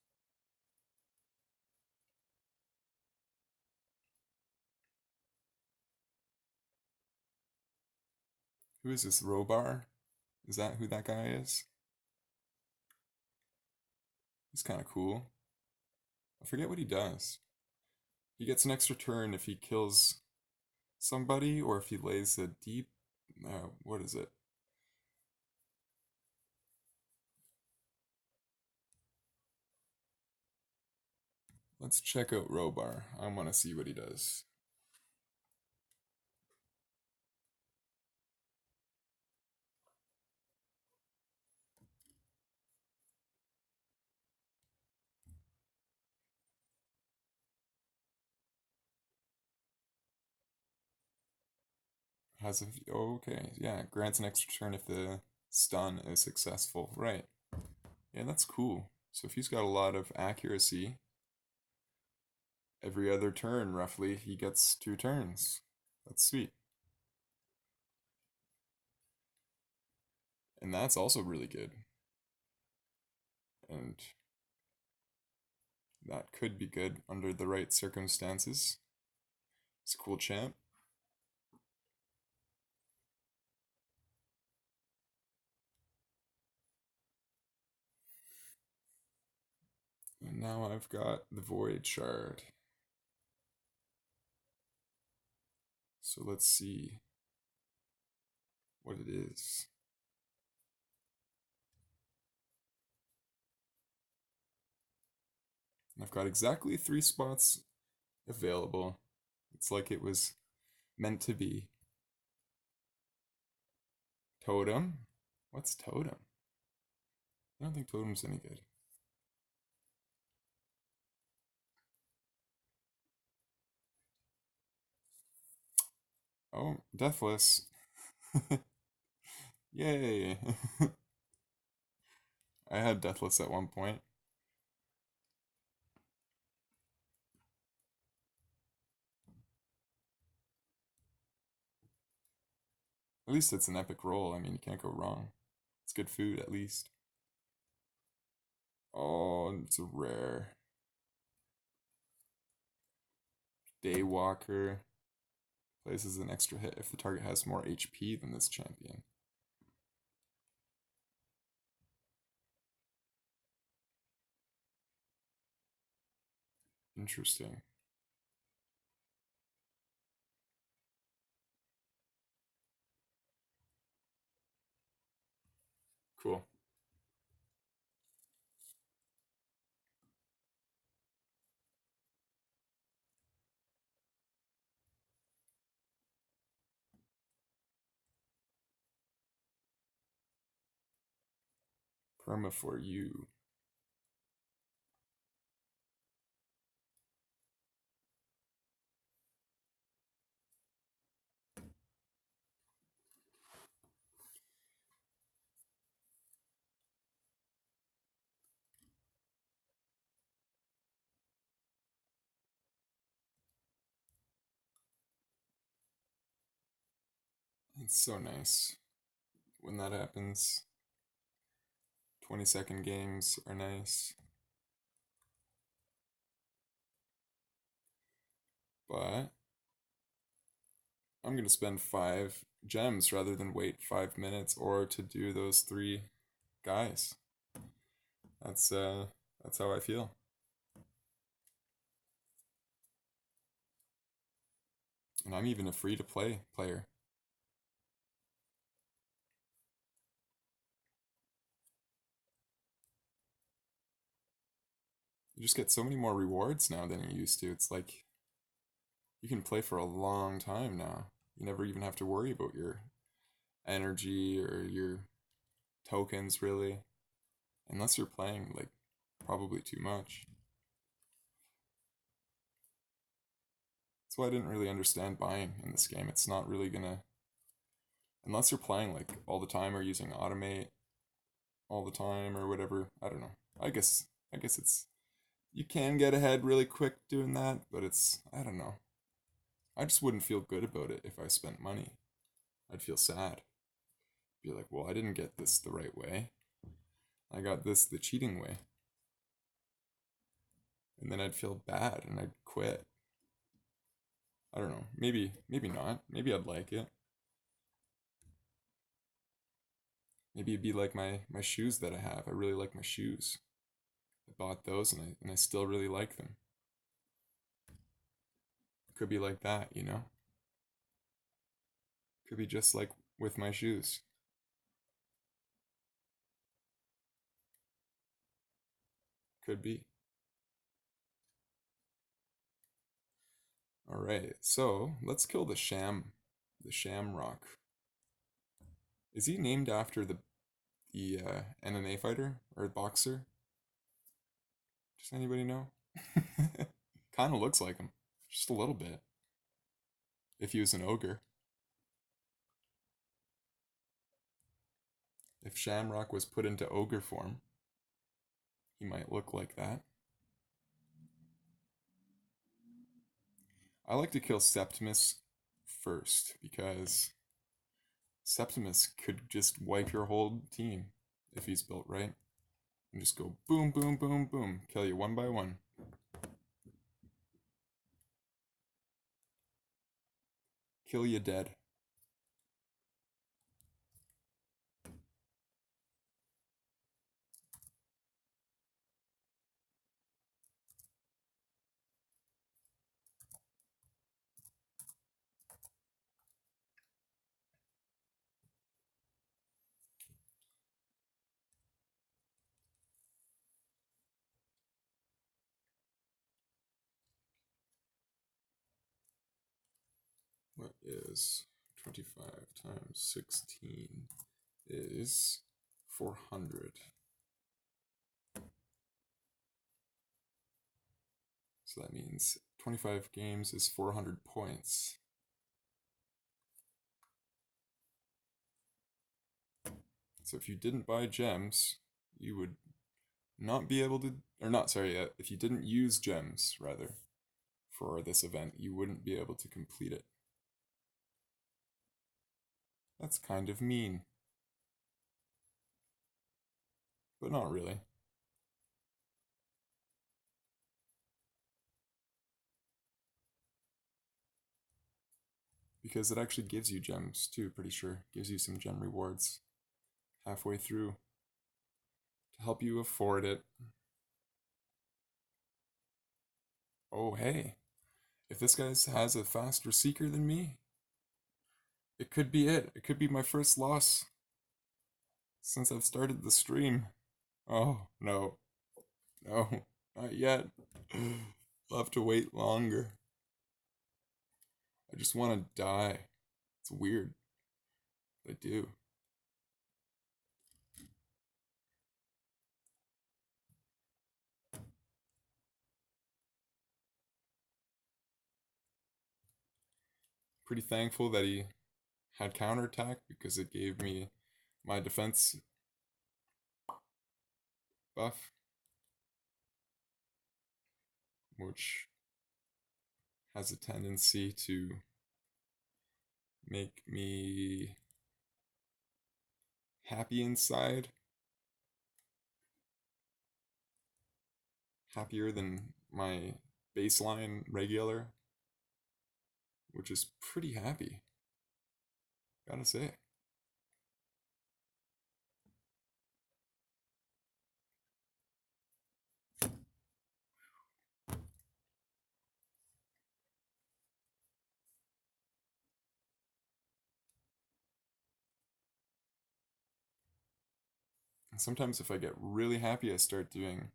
Who is this Robar? Is that who that guy is? He's kind of cool. I forget what he does. He gets an extra turn if he kills somebody or if he lays a deep. What is it? Let's check out Robar. I want to see what he does. Has a okay, yeah, grants an extra turn if the stun is successful. Right. Yeah, that's cool. So if he's got a lot of accuracy, every other turn roughly he gets 2 turns. That's sweet. And that's also really good. And that could be good under the right circumstances. It's a cool champ. And now I've got the Void Shard. So let's see what it is. And I've got exactly 3 spots available. It's like it was meant to be. Totem? What's totem? I don't think totem's any good. Oh, deathless. Yay. I had deathless at one point. At least it's an epic roll. I mean, you can't go wrong. It's good food, at least. Oh, it's a rare. Daywalker. Places an extra hit if the target has more HP than this champion. Interesting. Cool. Perma for you. It's so nice when that happens. 20-second games are nice. But I'm going to spend 5 gems rather than wait 5 minutes or to do those 3 guys. That's uh that's how I feel. And I'm even a free to play player. You just get so many more rewards now than you used to. It's like you can play for a long time now. You never even have to worry about your energy or your tokens really. Unless you're playing like probably too much. That's why I didn't really understand buying in this game. It's not really gonna unless you're playing like all the time or using automate all the time or whatever. I don't know. I guess it's you can get ahead really quick doing that, but it's I don't know. I just wouldn't feel good about it if I spent money. I'd feel sad. Be like, well, I didn't get this the right way. I got this the cheating way. And then I'd feel bad and I'd quit. I don't know. Maybe not. Maybe I'd like it. Maybe it'd be like my shoes that I have. I really like my shoes. I bought those and I still really like them. Could be like that, you know? Could be just like with my shoes. Could be. All right. So, let's kill the Shamrock. Is he named after the MMA fighter or boxer? Does anybody know? Kind of looks like him, just a little bit. If he was an ogre, if Shamrock was put into ogre form, he might look like that. I like to kill Septimus first because Septimus could just wipe your whole team if he's built right. And just go boom, boom, boom, boom, kill you one by one. Kill you dead. What is 25 times 16 is 400. So that means 25 games is 400 points. So if you didn't buy gems, you would not be able to, or not, sorry, if you didn't use gems, rather, for this event, you wouldn't be able to complete it. That's kind of mean, but not really. Because it actually gives you gems too, pretty sure. Gives you some gem rewards halfway through to help you afford it. Oh, hey, if this guy has a faster seeker than me, it could be it. It could be my first loss since I've started the stream. Oh, no, no, not yet. I'll have to wait longer. I just want to die. It's weird. I do. Pretty thankful that he had counterattack because it gave me my defense buff, which has a tendency to make me happy inside, happier than my baseline regular, which is pretty happy, gotta say. And sometimes if I get really happy, I start doing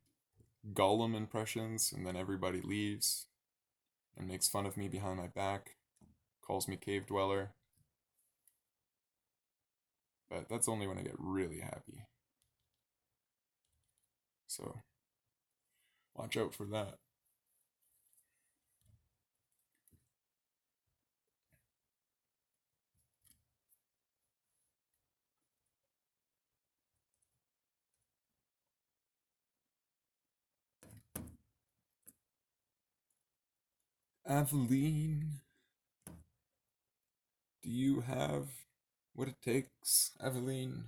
Gollum impressions, and then everybody leaves and makes fun of me behind my back, calls me cave dweller. But that's only when I get really happy. So watch out for that. Aveline, do you have what it takes, Aveline?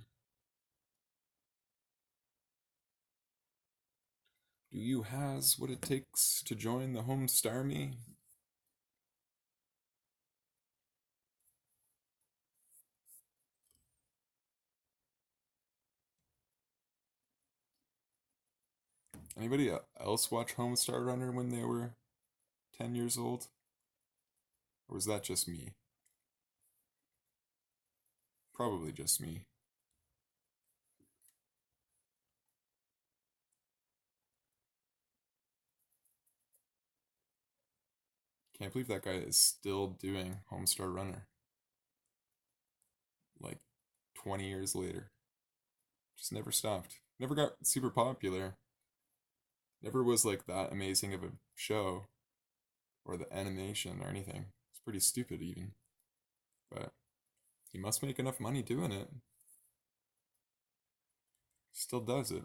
Do you has what it takes to join the Homestar Me? Anybody else watch Homestar Runner when they were 10 years old? Or was that just me? Probably just me. Can't believe that guy is still doing Homestar Runner. Like 20 years later. Just never stopped. Never got super popular. Never was like that amazing of a show or the animation or anything. It's pretty stupid even. But he must make enough money doing it. Still does it.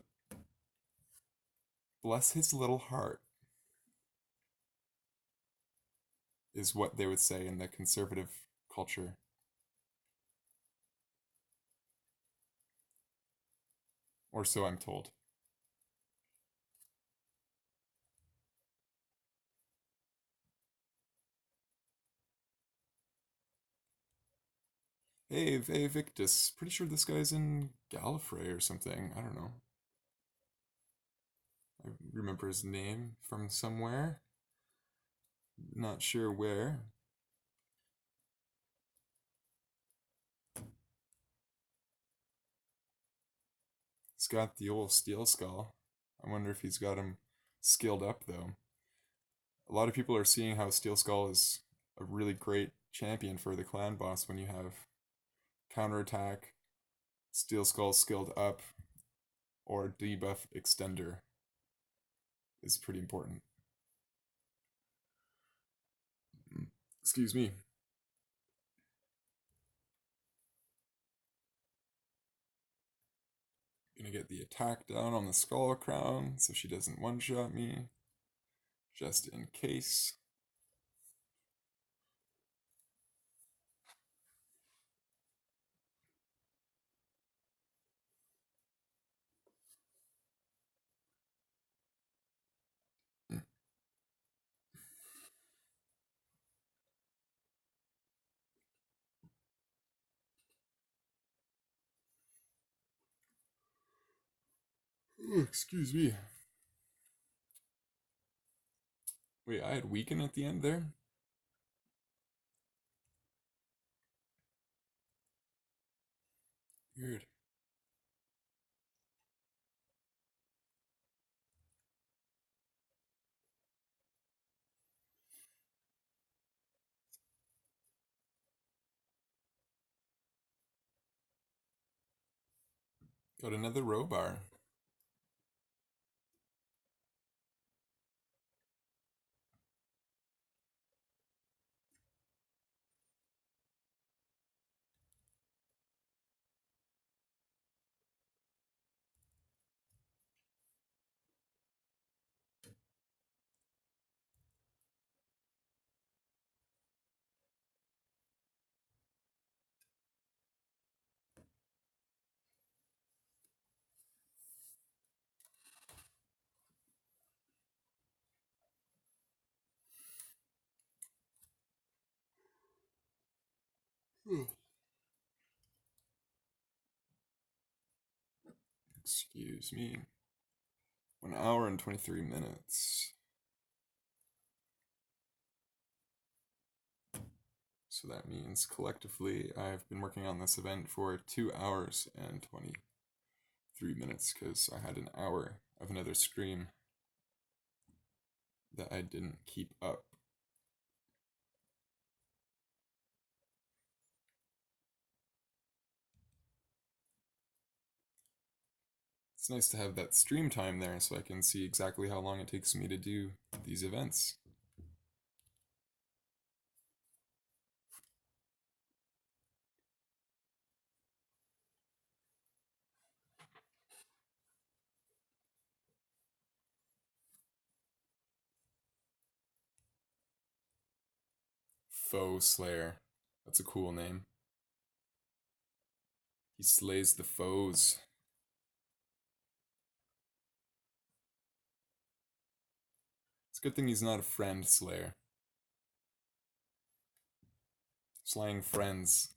Bless his little heart, is what they would say in the conservative culture. Or so I'm told. Hey, Victus. Pretty sure this guy's in Gallifrey or something. I don't know. I remember his name from somewhere. Not sure where. He's got the old steel skull. I wonder if he's got him skilled up though. A lot of people are seeing how Steel Skull is a really great champion for the clan boss when you have counterattack, Steel Skull skilled up, or debuff extender is pretty important. Excuse me. Gonna get the attack down on the Skull Crown so she doesn't one-shot me. Just in case. Ooh, excuse me. Wait, I had weaken at the end there? Weird. Got another row bar. Excuse me. 1 hour and 23 minutes. So that means collectively I've been working on this event for 2 hours and 23 minutes because I had an hour of another stream that I didn't keep up. It's nice to have that stream time there so I can see exactly how long it takes me to do these events. Foe Slayer. That's a cool name. He slays the foes. It's a good thing he's not a friend slayer. Slaying friends.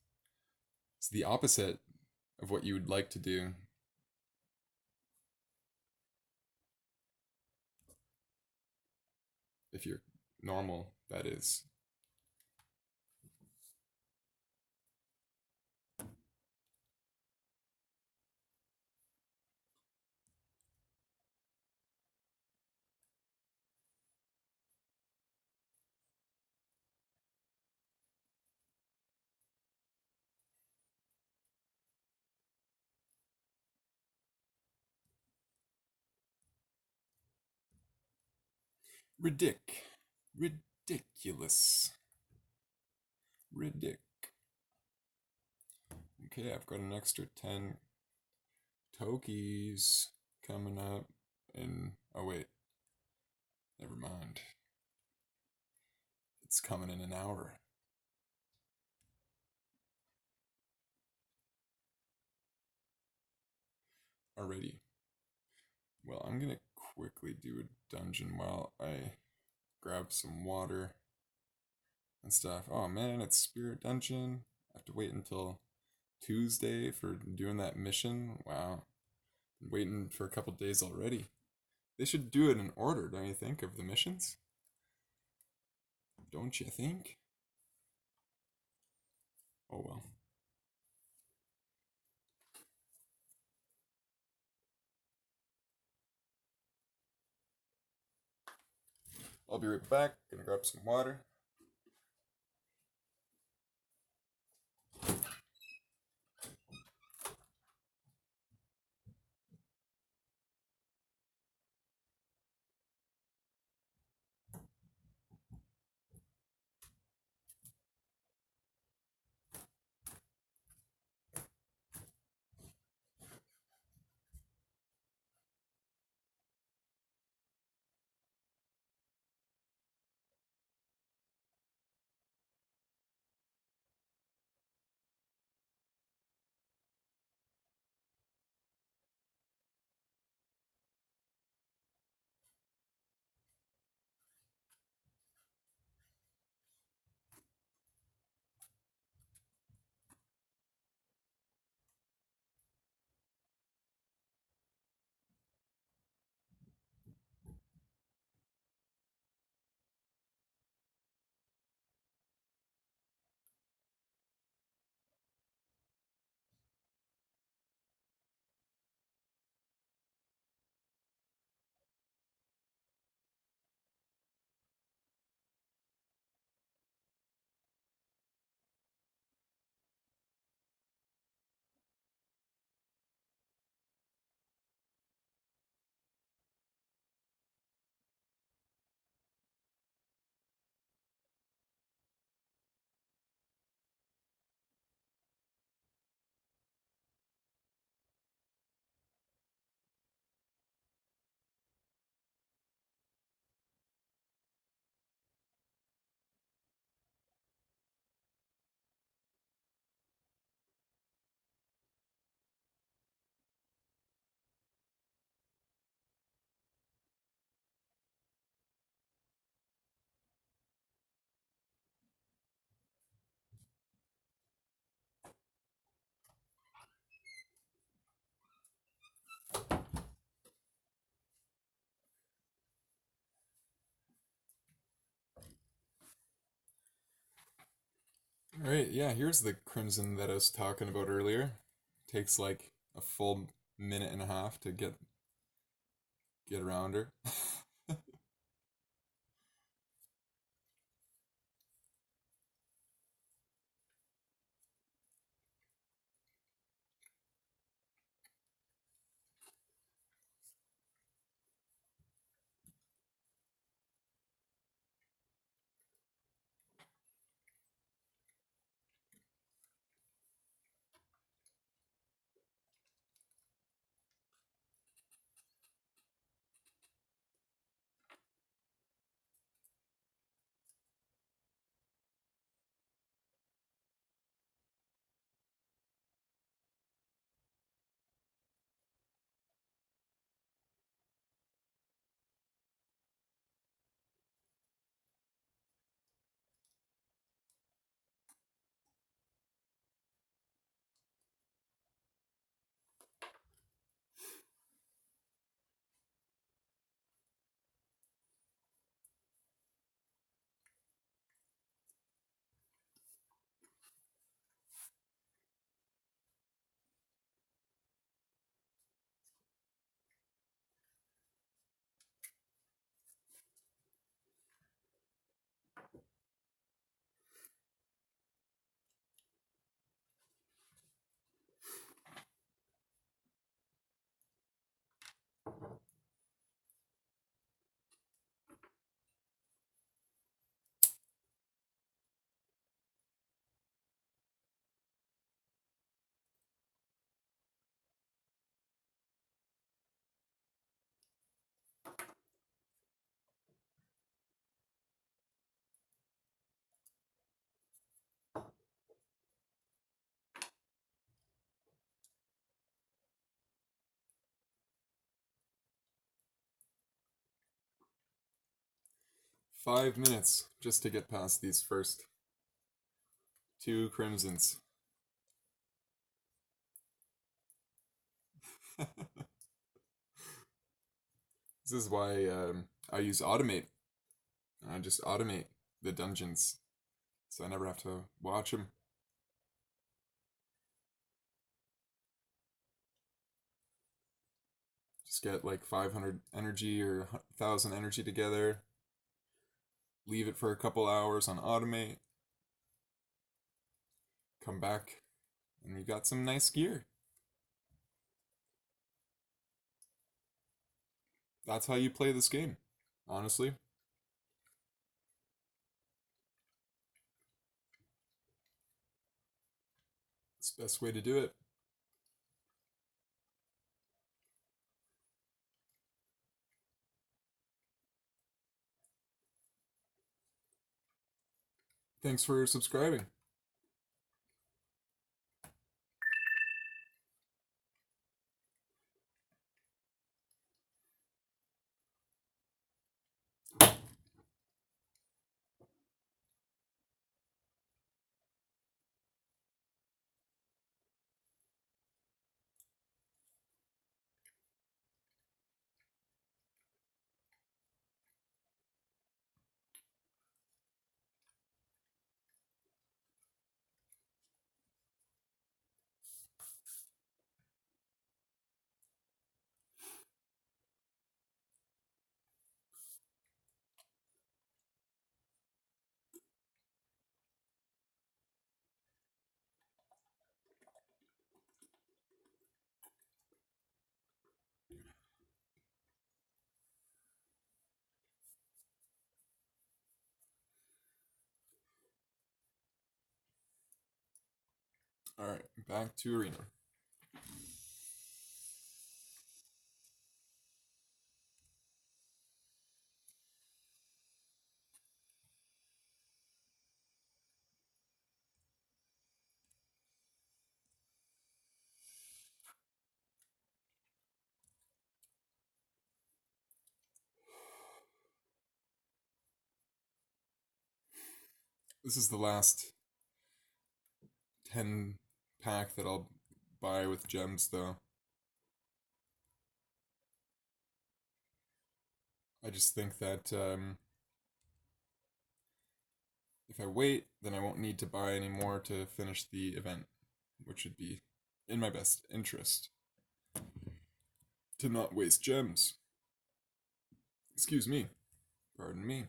It's the opposite of what you would like to do. If you're normal, that is. Ridiculous. Ridic. Okay, I've got an extra 10 Tokies coming up. And oh, wait. Never mind. It's coming in an hour. Alrighty. Well, I'm gonna quickly do a dungeon while I grab some water and stuff. Oh man, it's Spirit Dungeon. I have to wait until Tuesday for doing that mission. Wow. Been waiting for a couple days already. They should do it in order, don't you think, of the missions? Don't you think? Oh well. I'll be right back. Gonna grab some water. All right, yeah, here's the crimson that I was talking about earlier. Takes like a full minute and a half to get around her. 5 minutes just to get past these first two crimsons. This is why I use automate. I just automate the dungeons, so I never have to watch them. Just get like 500 energy or 1,000 energy together, leave it for a couple hours on automate, come back, and you got some nice gear. That's how you play this game, honestly. It's the best way to do it. Thanks for subscribing. Alright, back to arena. This is the last 10 pack that I'll buy with gems, though. I just think that If I wait, then I won't need to buy any more to finish the event, which would be in my best interest to not waste gems. Excuse me. Pardon me.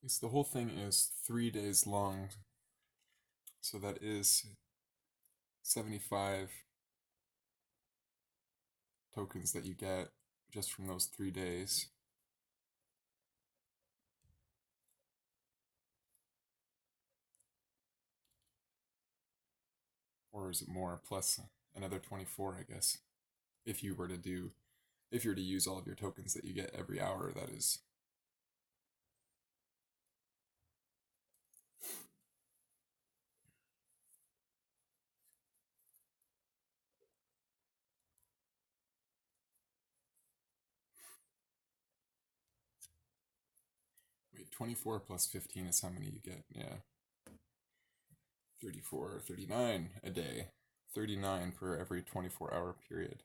Yes, the whole thing is 3 days long, so that is 75 tokens that you get just from those 3 days. Or is it more plus another 24, I guess? If you were to do, if you were to use all of your tokens that you get every hour, that is. Wait, 24 plus 15 is how many you get? Yeah. 34, 39 a day. 39 per every 24-hour period.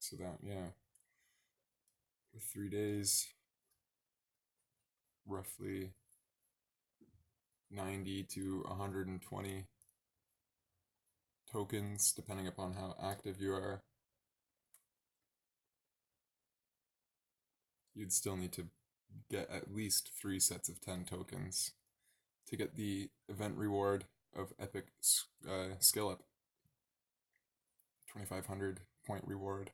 So that, yeah, with 3 days, roughly 90 to 120 tokens, depending upon how active you are. You'd still need to get at least 3 sets of 10 tokens to get the event reward of epic skill up. 2,500 point reward.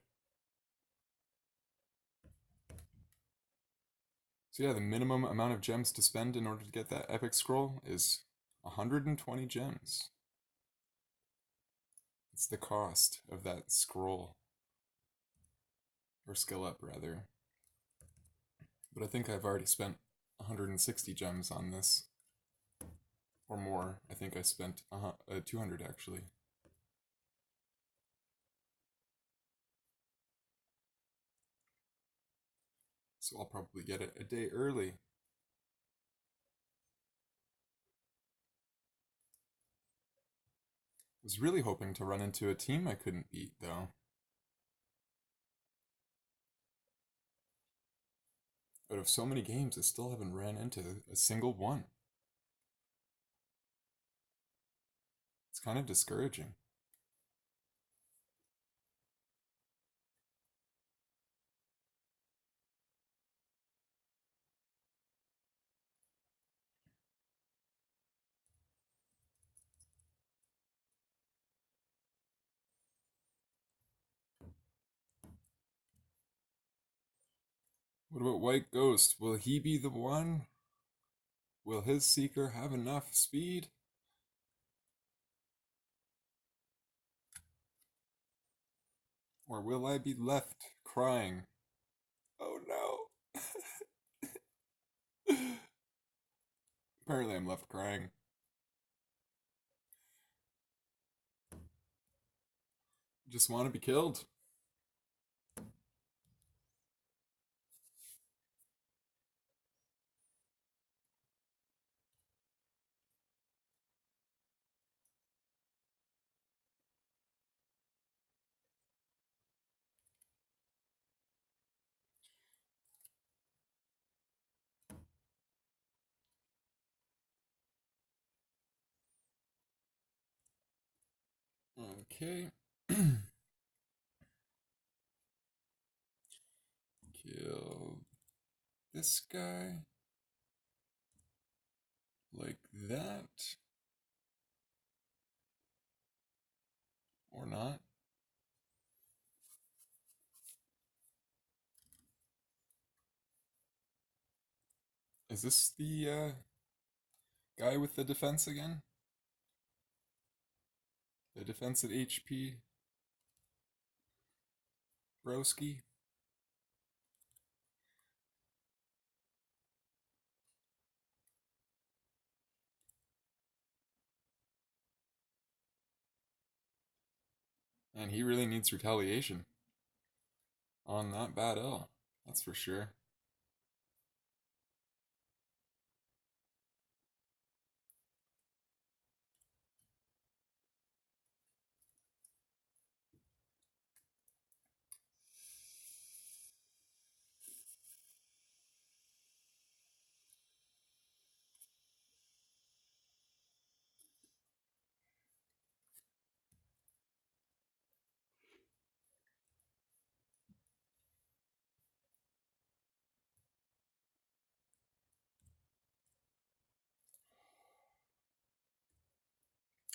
So yeah, the minimum amount of gems to spend in order to get that epic scroll is 120 gems. It's the cost of that scroll. Or skill up, rather. But I think I've already spent 160 gems on this. Or more. I think I spent 200 actually. So I'll probably get it a day early. Was really hoping to run into a team I couldn't beat, though. Out of so many games, I still haven't ran into a single one. It's kind of discouraging. What about White Ghost? Will he be the one? Will his Seeker have enough speed? Or will I be left crying? Oh no! Apparently, I'm left crying. Just want to be killed. Okay. Kill this guy. Like that. Or not. Is this the guy with the defense again? It defense at HP. Broski. And he really needs retaliation on that bad L. That's for sure.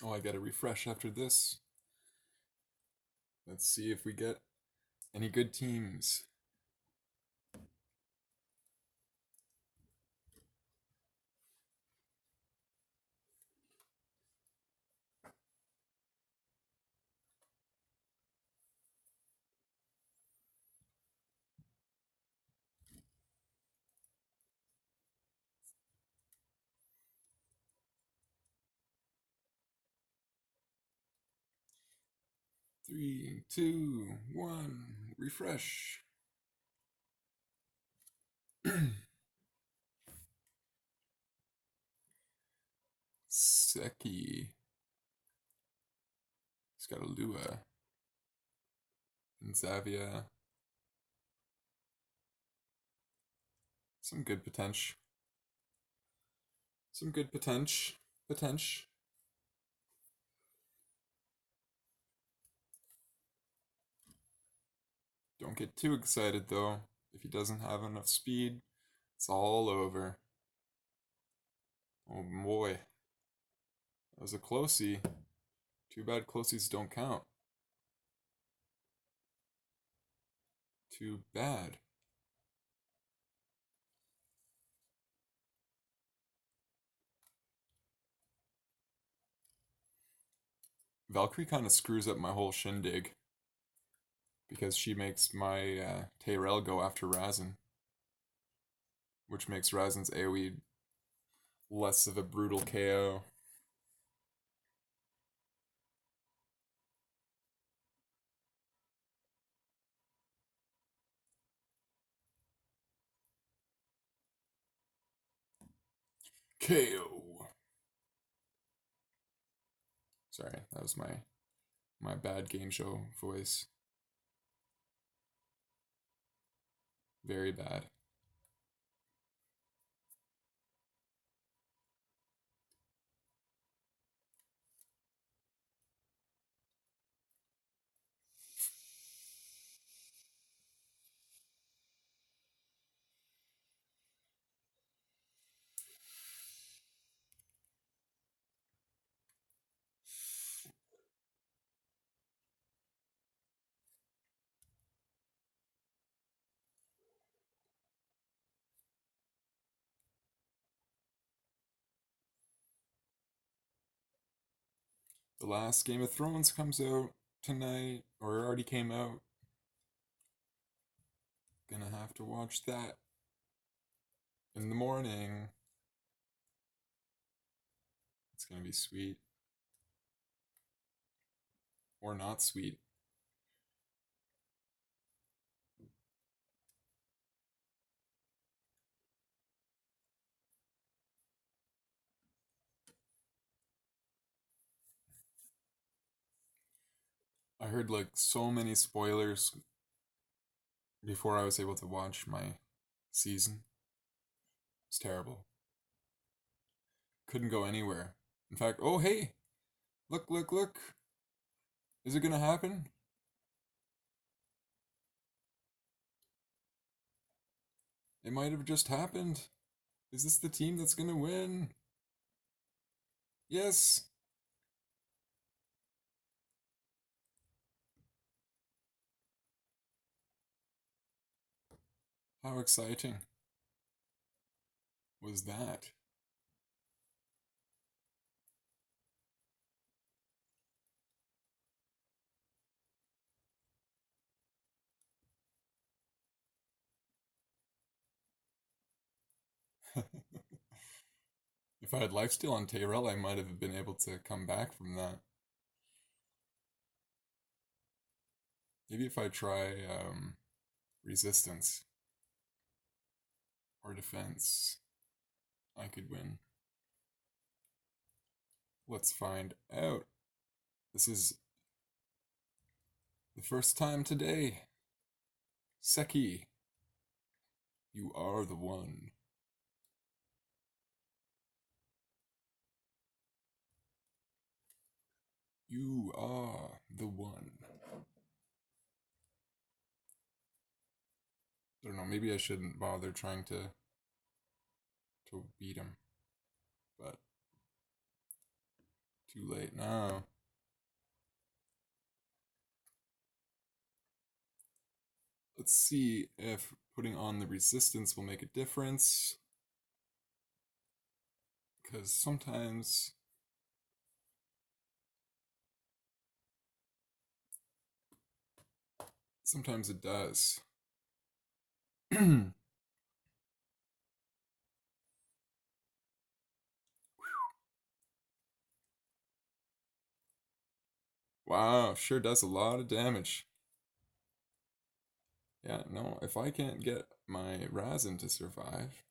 Oh, I gotta refresh after this. Let's see if we get any good teams. Three, two, one, refresh. Seki. He's got a Lua. And Zavia. Some good potential. Some good potential. Potential. Don't get too excited though. If he doesn't have enough speed, it's all over. Oh boy. That was a closey. Too bad closies don't count. Too bad. Valkyrie kind of screws up my whole shindig because she makes my Tayrel go after Razin, which makes Razin's AoE less of a brutal KO. KO. Sorry, that was my bad game show voice. Very bad. The last Game of Thrones comes out tonight, or it already came out. Gonna have to watch that in the morning. It's gonna be sweet. Or not sweet. I heard like so many spoilers before I was able to watch my season. It's terrible. Couldn't go anywhere. In fact, oh hey! Look, look, look! Is it gonna happen? It might have just happened. Is this the team that's gonna win? Yes! How exciting was that? If I had lifesteal on Tyrell, I might have been able to come back from that. Maybe if I try resistance or defense, I could win. Let's find out. This is the first time today. Seki, you are the one. You are the one. I don't know, maybe I shouldn't bother trying to beat him. But too late now. Let's see if putting on the resistance will make a difference. Because sometimes it does. Wow, sure does a lot of damage. Yeah, no, if I can't get my Razin to survive,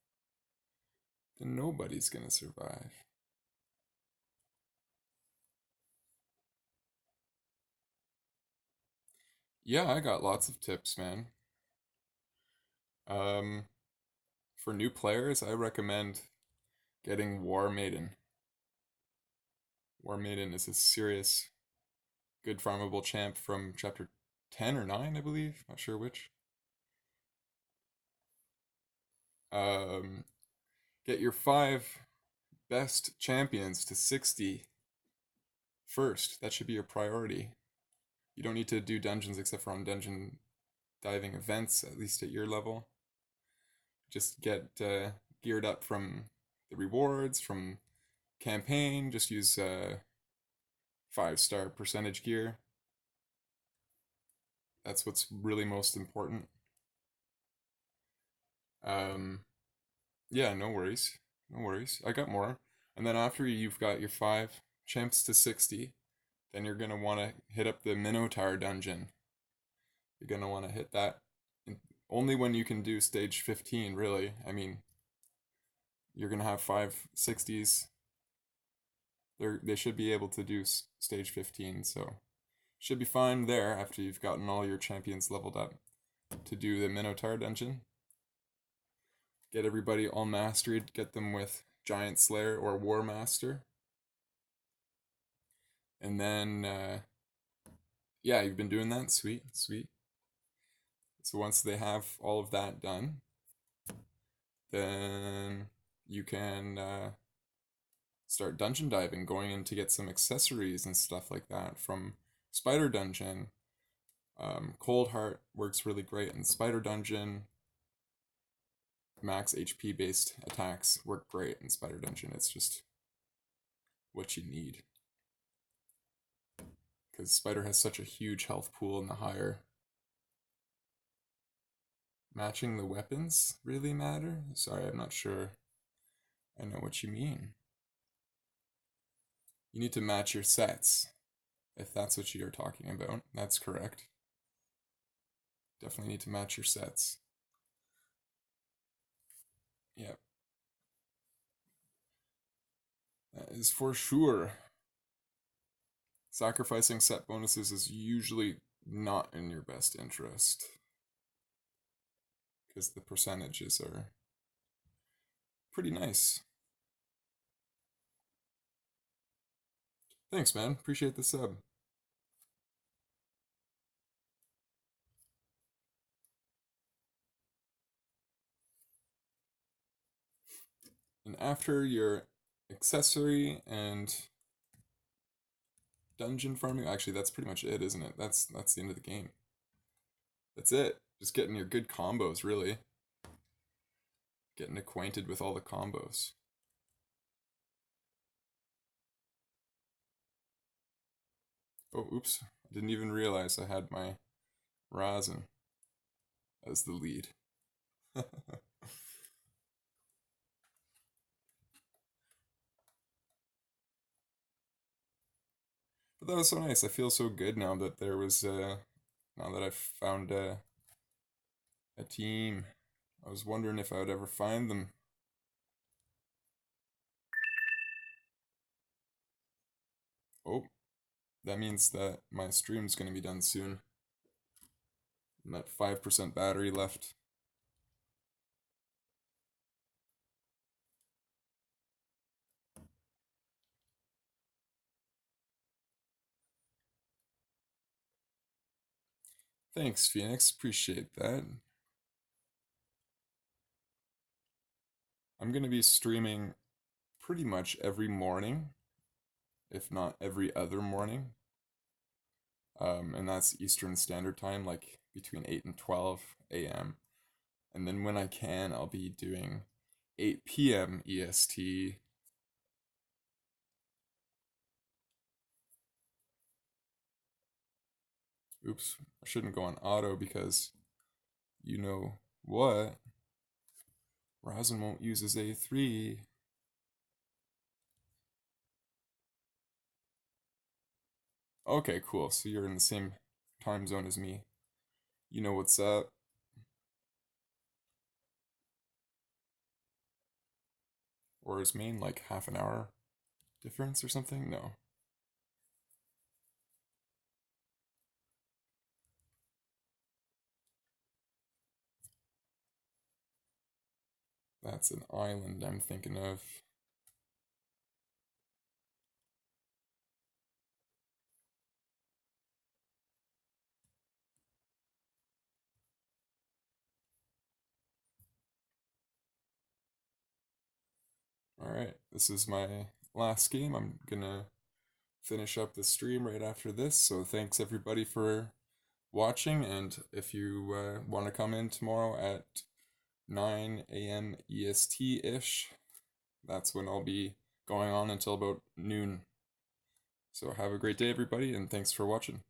then nobody's gonna survive. Yeah, I got lots of tips, man. Um, for new players, I recommend getting War Maiden. War Maiden is a serious, good farmable champ from chapter 10 or 9, I believe. Not sure which. Um, get your 5 best champions to 60 first. That should be your priority. You don't need to do dungeons except for on dungeon diving events, at least at your level. Just get geared up from the rewards, from campaign. Just use 5-star percentage gear. That's what's really most important. Um, yeah, no worries. No worries. I got more. And then after you've got your 5 champs to 60, then you're going to want to hit up the Minotaur dungeon. You're going to want to hit that only when you can do stage 15, really. I mean, you're going to have 560s. They should be able to do stage 15, so should be fine there after you've gotten all your champions leveled up to do the Minotaur dungeon. Get everybody all mastered, get them with Giant Slayer or War Master. And then, yeah, you've been doing that. Sweet, sweet. So once they have all of that done, then you can start dungeon diving, going in to get some accessories and stuff like that from Spider Dungeon. Cold Heart works really great in Spider Dungeon. Max HP based attacks work great in Spider Dungeon. It's just what you need. Because Spider has such a huge health pool in the higher. Matching the weapons really matter? Sorry, I'm not sure I know what you mean. You need to match your sets. If that's what you're talking about, that's correct. Definitely need to match your sets. Yep. That is for sure. Sacrificing set bonuses is usually not in your best interest. Because the percentages are pretty nice. Thanks, man. Appreciate the sub. And after your accessory and dungeon farming, actually, that's pretty much it, isn't it? That's the end of the game. That's it. Just getting your good combos, really. Getting acquainted with all the combos. Oh, oops. I didn't even realize I had my Razin as the lead. But that was so nice. I feel so good now that there was now that I found a team. I was wondering if I would ever find them. Oh, that means that my stream's gonna be done soon. I'm at 5% battery left. Thanks, Phoenix. Appreciate that. I'm gonna be streaming pretty much every morning, if not every other morning. And that's Eastern Standard Time, like between 8 and 12 a.m. And then when I can, I'll be doing 8 p.m. EST. Oops, I shouldn't go on auto because you know what? Rosin won't use his A3. Okay, cool. So you're in the same time zone as me. You know what's up. Or is Maine like half an hour difference or something? No. That's an island I'm thinking of. Alright, this is my last game. I'm gonna finish up the stream right after this. So thanks everybody for watching. And if you want to come in tomorrow at 9 a.m. EST ish, that's when I'll be going on until about noon. So have a great day, everybody, and thanks for watching.